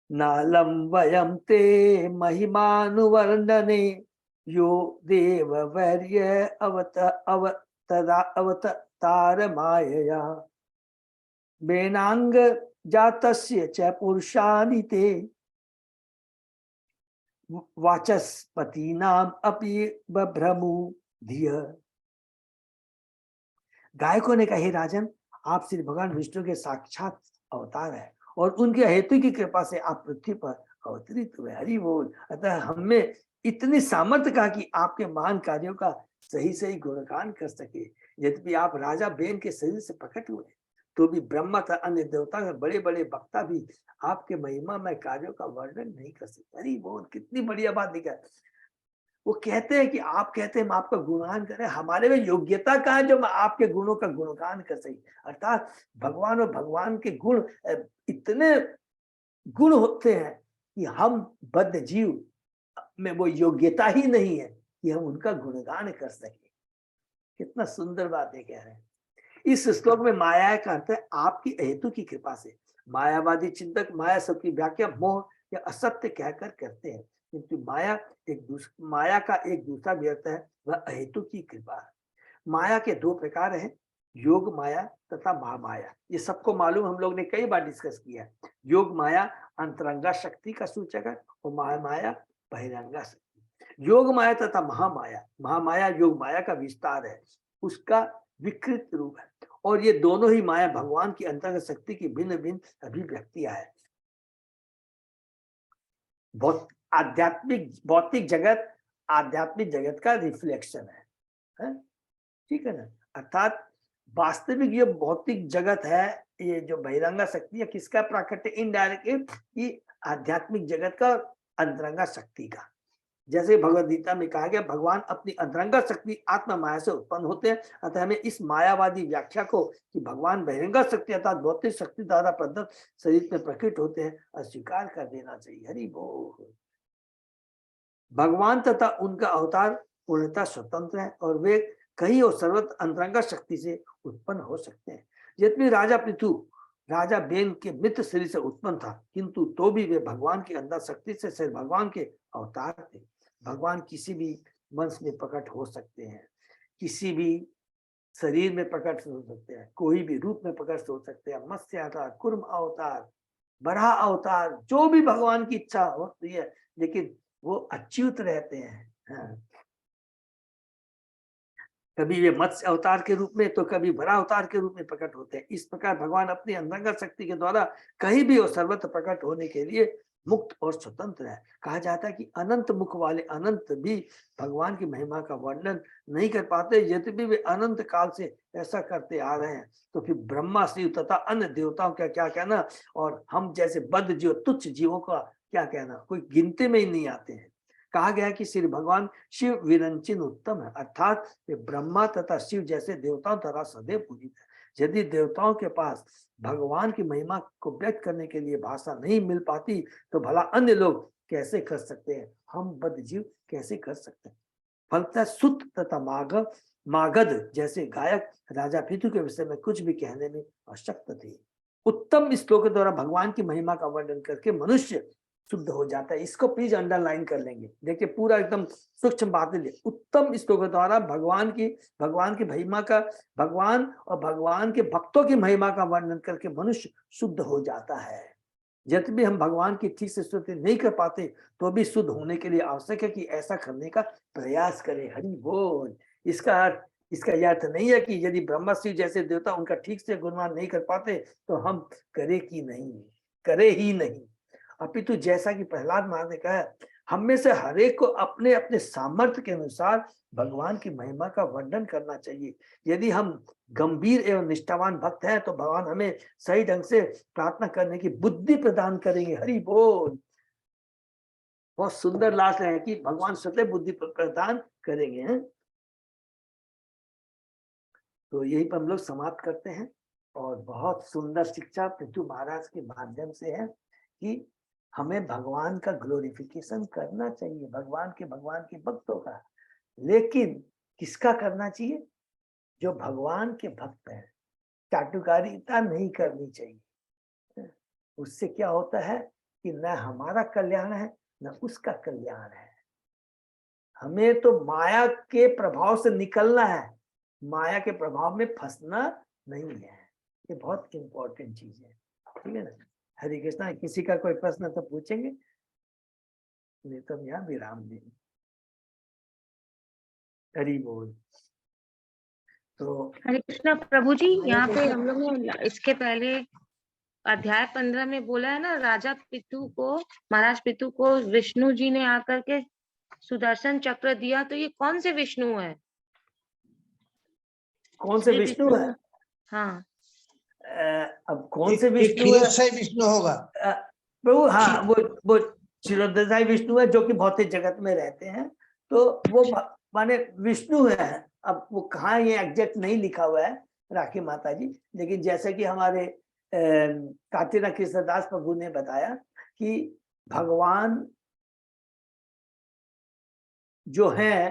नालम वयम ते महिमानुवर्णने यो देव वैर्य अवतार मायया बेनांग जातस्य च पुरुषानि ते वाचस्पतीनाम अपि बभ्रमु धिय। गायकों ने कहा, राजन, आप श्री भगवान विष्णु के साक्षात अवतार है और उनके हेतु की कृपा से आप पृथ्वी पर अवतरित हुए, हरि बोल। अतः हमें इतनी सामर्थ्य का कि आपके महान कार्यों का सही सही गुणगान कर सके। यद्यपि आप राजा बेन के शरीर से प्रकट हुए तो भी ब्रह्मा तथा अन्य देवता के बड़े बड़े वक्ता भी आपके महिमा में कार्यों का वर्णन नहीं कर सकते। हरि बोल, कितनी बढ़िया बात दिखा। वो कहते हैं कि आप कहते हैं हम आपका गुणगान करें, हमारे में योग्यता कहाँ है जो मैं आपके गुणों का गुणगान कर सके। अर्थात भगवान और भगवान के गुण इतने गुण होते हैं कि हम बद्ध जीव में वो योग्यता ही नहीं है कि हम उनका गुणगान कर सके। कितना सुंदर बात है कह रहे हैं। इस श्लोक में माया का अर्थ है आपकी हेतु की कृपा से। मायावादी चिंतक माया शब्द की व्याख्या मोह या असत्य कहकर करते हैं, किंतु माया का एक दूसरा भी अर्थ है, वह अहेतु की कृपा है। माया के दो प्रकार हैं, योग माया तथा महामाया। ये सबको मालूम, हम लोग ने कई बार डिस्कस किया है। योग माया अंतरंगा शक्ति का सूचक है और महामाया बहिरंगा शक्ति। योग माया तथा महामाया, महामाया योग माया का विस्तार है, उसका विकृत रूप है, और ये दोनों ही माया भगवान की अंतरंग शक्ति की भिन्न भिन्न अभिव्यक्तियां है। आध्यात्मिक भौतिक जगत आध्यात्मिक जगत का रिफ्लेक्शन है, ठीक है ना। अर्थात वास्तविक ये भौतिक जगत है, ये जो बहिरंगा शक्ति है, किसका प्राकट्य? इनडायरेक्ट ये आध्यात्मिक जगत का, अंतरंगा शक्ति का। जैसे भगवद गीता में कहा गया, भगवान अपनी अंतरंगा शक्ति आत्मा माया से उत्पन्न होते हैं। अतः हमें इस मायावादी व्याख्या को कि भगवान बहिरंगा शक्ति अर्थात भौतिक शक्ति द्वारा प्रदत्त शरीर में प्रकट होते हैं अस्वीकार कर देना चाहिए। हरि बोल। भगवान तथा उनका अवतार पूर्णतः स्वतंत्र है और वे कहीं और सर्वत्र अंतरंगा शक्ति से उत्पन्न हो सकते हैं। यद्यपि राजा पृथु राजा बेन के मित्र शरीर से उत्पन्न था, किंतु तो भी वे भगवान की अंदर शक्ति से भगवान के अवतार थे। भगवान किसी भी वंश में प्रकट हो सकते हैं, किसी भी शरीर में प्रकट हो सकते हैं, कोई भी रूप में प्रकट हो सकते हैं। मत्स्य अवतार, कुर्म अवतार, बराह अवतार, जो भी भगवान की इच्छा होती है, लेकिन वो अच्युत रहते हैं। कभी वे मत्स्य अवतार के रूप में तो कभी बराह अवतार के रूप में प्रकट होते हैं। इस प्रकार भगवान अपनी अंतरंगा शक्ति के द्वारा कहीं भी और सर्वत्र प्रकट होने के लिए मुक्त और स्वतंत्र है। कहा जाता है कि अनंत मुख वाले अनंत भी भगवान की महिमा का वर्णन नहीं कर पाते, यद्यपि वे अनंत काल से ऐसा करते आ रहे हैं। तो फिर ब्रह्मा शिव तथा अन्य देवताओं का क्या कहना, और हम जैसे बद्ध जीव, तुच्छ जीवों का क्या कहना, कोई गिनती में ही नहीं आते हैं। कहा गया कि श्री भगवान शिव विरंचिन उत्तम है, अर्थात वे ब्रह्मा तथा शिव जैसे देवताओं द्वारा सदैव पूजित है। यदि देवताओं के पास भगवान की महिमा को व्यक्त करने के लिए भाषा नहीं मिल पाती तो भला अन्य लोग कैसे कर सकते हैं, हम बद्ध जीव कैसे कर सकते हैं। फलतः सुत तथा मागध जैसे गायक राजा पृथु के विषय में कुछ भी कहने में अशक्त थे। उत्तम श्लोक द्वारा भगवान की महिमा का वर्णन करके मनुष्य शुद्ध हो जाता है। इसको प्लीज अंडरलाइन कर लेंगे। देखिए पूरा एकदम सूक्ष्म बातें ले। उत्तम श्लोक द्वारा भगवान की महिमा का, भगवान और भगवान के भक्तों की महिमा का वर्णन करके मनुष्य शुद्ध हो जाता है। जब भी हम भगवान की ठीक से स्तुति नहीं कर पाते तो भी शुद्ध होने के लिए आवश्यक है कि ऐसा करने का प्रयास करें। हरि बोल। इसका यह अर्थ नहीं है कि यदि ब्रह्मा शिव जैसे देवता उनका ठीक से गुणगान नहीं कर पाते तो हम करे ही नहीं। अपितु जैसा कि प्रहलाद महाराज ने कहा, हम में से हर एक को अपने अपने सामर्थ्य के अनुसार भगवान की महिमा का वर्णन करना चाहिए। यदि हम गंभीर एवं निष्ठावान भक्त हैं तो भगवान हमें सही ढंग से प्रार्थना करने की बुद्धि प्रदान करेंगे। हरि बोल। बहुत सुंदर लास्ट है कि भगवान स्वतः बुद्धि प्रदान करेंगे हैं? तो यही पर हम लोग समाप्त करते हैं। और बहुत सुंदर शिक्षा पृथु महाराज के माध्यम से है कि हमें भगवान का ग्लोरिफिकेशन करना चाहिए, भगवान के भक्तों का। लेकिन किसका करना चाहिए? जो भगवान के भक्त हैं। चाटुकारिता नहीं करनी चाहिए। उससे क्या होता है कि न हमारा कल्याण है न उसका कल्याण है। हमें तो माया के प्रभाव से निकलना है, माया के प्रभाव में फंसना नहीं है। ये बहुत इंपॉर्टेंट चीज है। ठीक है ना? हरे कृष्णा। किसी का कोई प्रश्न तो पूछेंगे, नहीं तो हम यहाँ विराम देंगे। हरि बोल। तो हरे कृष्णा प्रभु जी, यहाँ पे हम लोग ने इसके पहले अध्याय 15 में बोला है ना, राजा पितु को, महाराज पितु को विष्णु जी ने आकर के सुदर्शन चक्र दिया। तो ये कौन से विष्णु है? कौन से विष्णु है? हाँ। अब कौन से विष्णु है? क्षीरोदशाई विष्णु होगा प्रभु। हाँ, वो क्षीरोदशाई विष्णु है जो कि भौतिक जगत में रहते हैं। तो वो माने विष्णु है। अब वो कहाँ ये एग्जैक्ट नहीं लिखा हुआ है राखी माता जी, लेकिन जैसे कि हमारे कातिना कृष्णदास प्रभु ने बताया कि भगवान जो है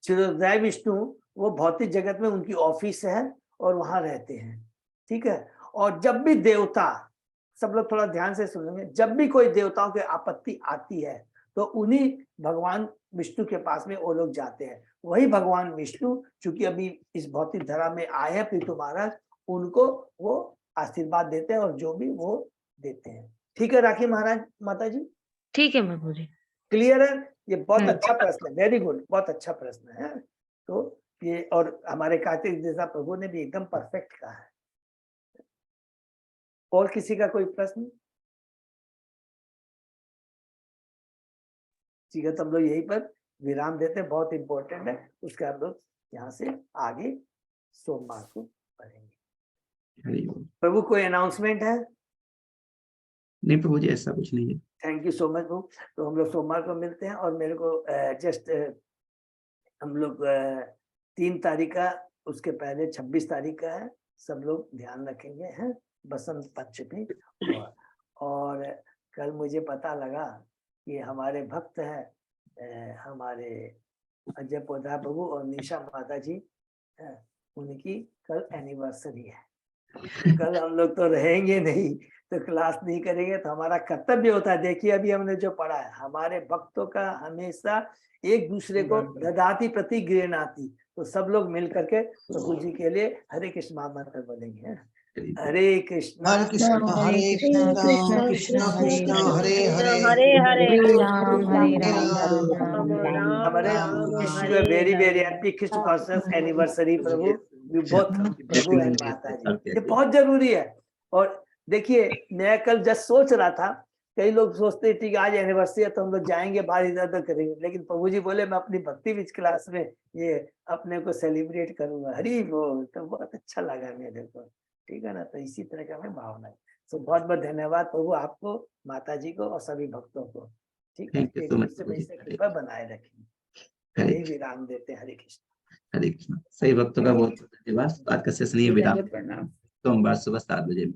क्षीरोदय विष्णु, वो भौतिक जगत में उनकी ऑफिस है और वहां रहते हैं। ठीक है? और जब भी देवता, सब लोग थोड़ा ध्यान से सुनेंगे, जब भी कोई देवताओं की आपत्ति आती है तो उन्हीं भगवान विष्णु के पास में वो लोग जाते हैं। वही भगवान विष्णु चूंकि अभी इस भौतिक धरा में आए हैं पृथु महाराज, उनको वो आशीर्वाद देते हैं और जो भी वो देते हैं। ठीक है राखी महाराज माता जी? ठीक है प्रभु जी। क्लियर है? ये बहुत अच्छा प्रश्न है। Very good. बहुत अच्छा प्रश्न है। तो ये, और हमारे कार्तिक जैसा प्रभु ने भी एकदम परफेक्ट कहा है। और किसी का कोई प्रश्न? ठीक है, तो हम लोग यहीं पर विराम देते हैं। बहुत इंपॉर्टेंट है। उसके हम लोग यहाँ से आगे सोमवार को पढ़ेंगे। प्रभु कोई अनाउंसमेंट है? नहीं प्रभु जी, ऐसा कुछ नहीं है। थैंक यू सो मच प्रभु। तो हम लोग सोमवार को मिलते हैं। और मेरे को जस्ट हम लोग 3 तारीख का, उसके पहले 26 तारीख का है, सब लोग ध्यान रखेंगे हैं, बसंत पंचमी। और कल मुझे पता लगा कि हमारे भक्त हैं हमारे अजय पोधा प्रभु और निशा माता जी, उनकी कल एनिवर्सरी है। कल हम लोग तो रहेंगे नहीं, तो क्लास नहीं करेंगे, तो हमारा कर्तव्य होता है। देखिए अभी हमने जो पढ़ा है, हमारे भक्तों का हमेशा एक दूसरे को ददाती प्रति गृहणाति। तो सब लोग मिल करके प्रभु जी के लिए हरे कृष्ण महामंत्र बोलेंगे। हरे कृष्णा हरे कृष्णा कृष्ण कृष्ण हरे हरे हरे राम हरे राम हमारे wish you very very happy Krishna conscious anniversary Prabhu. Both Prabhu and माता जी, ये बहुत जरूरी है। और देखिए मैं कल जस्ट सोच रहा था, कई लोग सोचते थे कि आज एनिवर्सरी है तो हम लोग जाएंगे बाहर इधर उधर करेंगे, लेकिन प्रभु जी बोले मैं अपनी भक्ति विच क्लास में ये अपने को सेलिब्रेट करूंगा। हरि बोल। तो बहुत अच्छा लगा मेरे को। ठीक है ना? तो इसी तरह का हमें भावना है। तो बहुत बहुत धन्यवाद प्रभु आपको, माता जी को और सभी भक्तों को। ठीक है? एक दूसरे से कृपा बनाए रखें। यही विराम देते हैं। हरे कृष्ण। हरे कृष्ण। सही भक्तों का बहुत धन्यवाद। आज का सेशन ये विराम। सोमवार सुबह 7 बजे।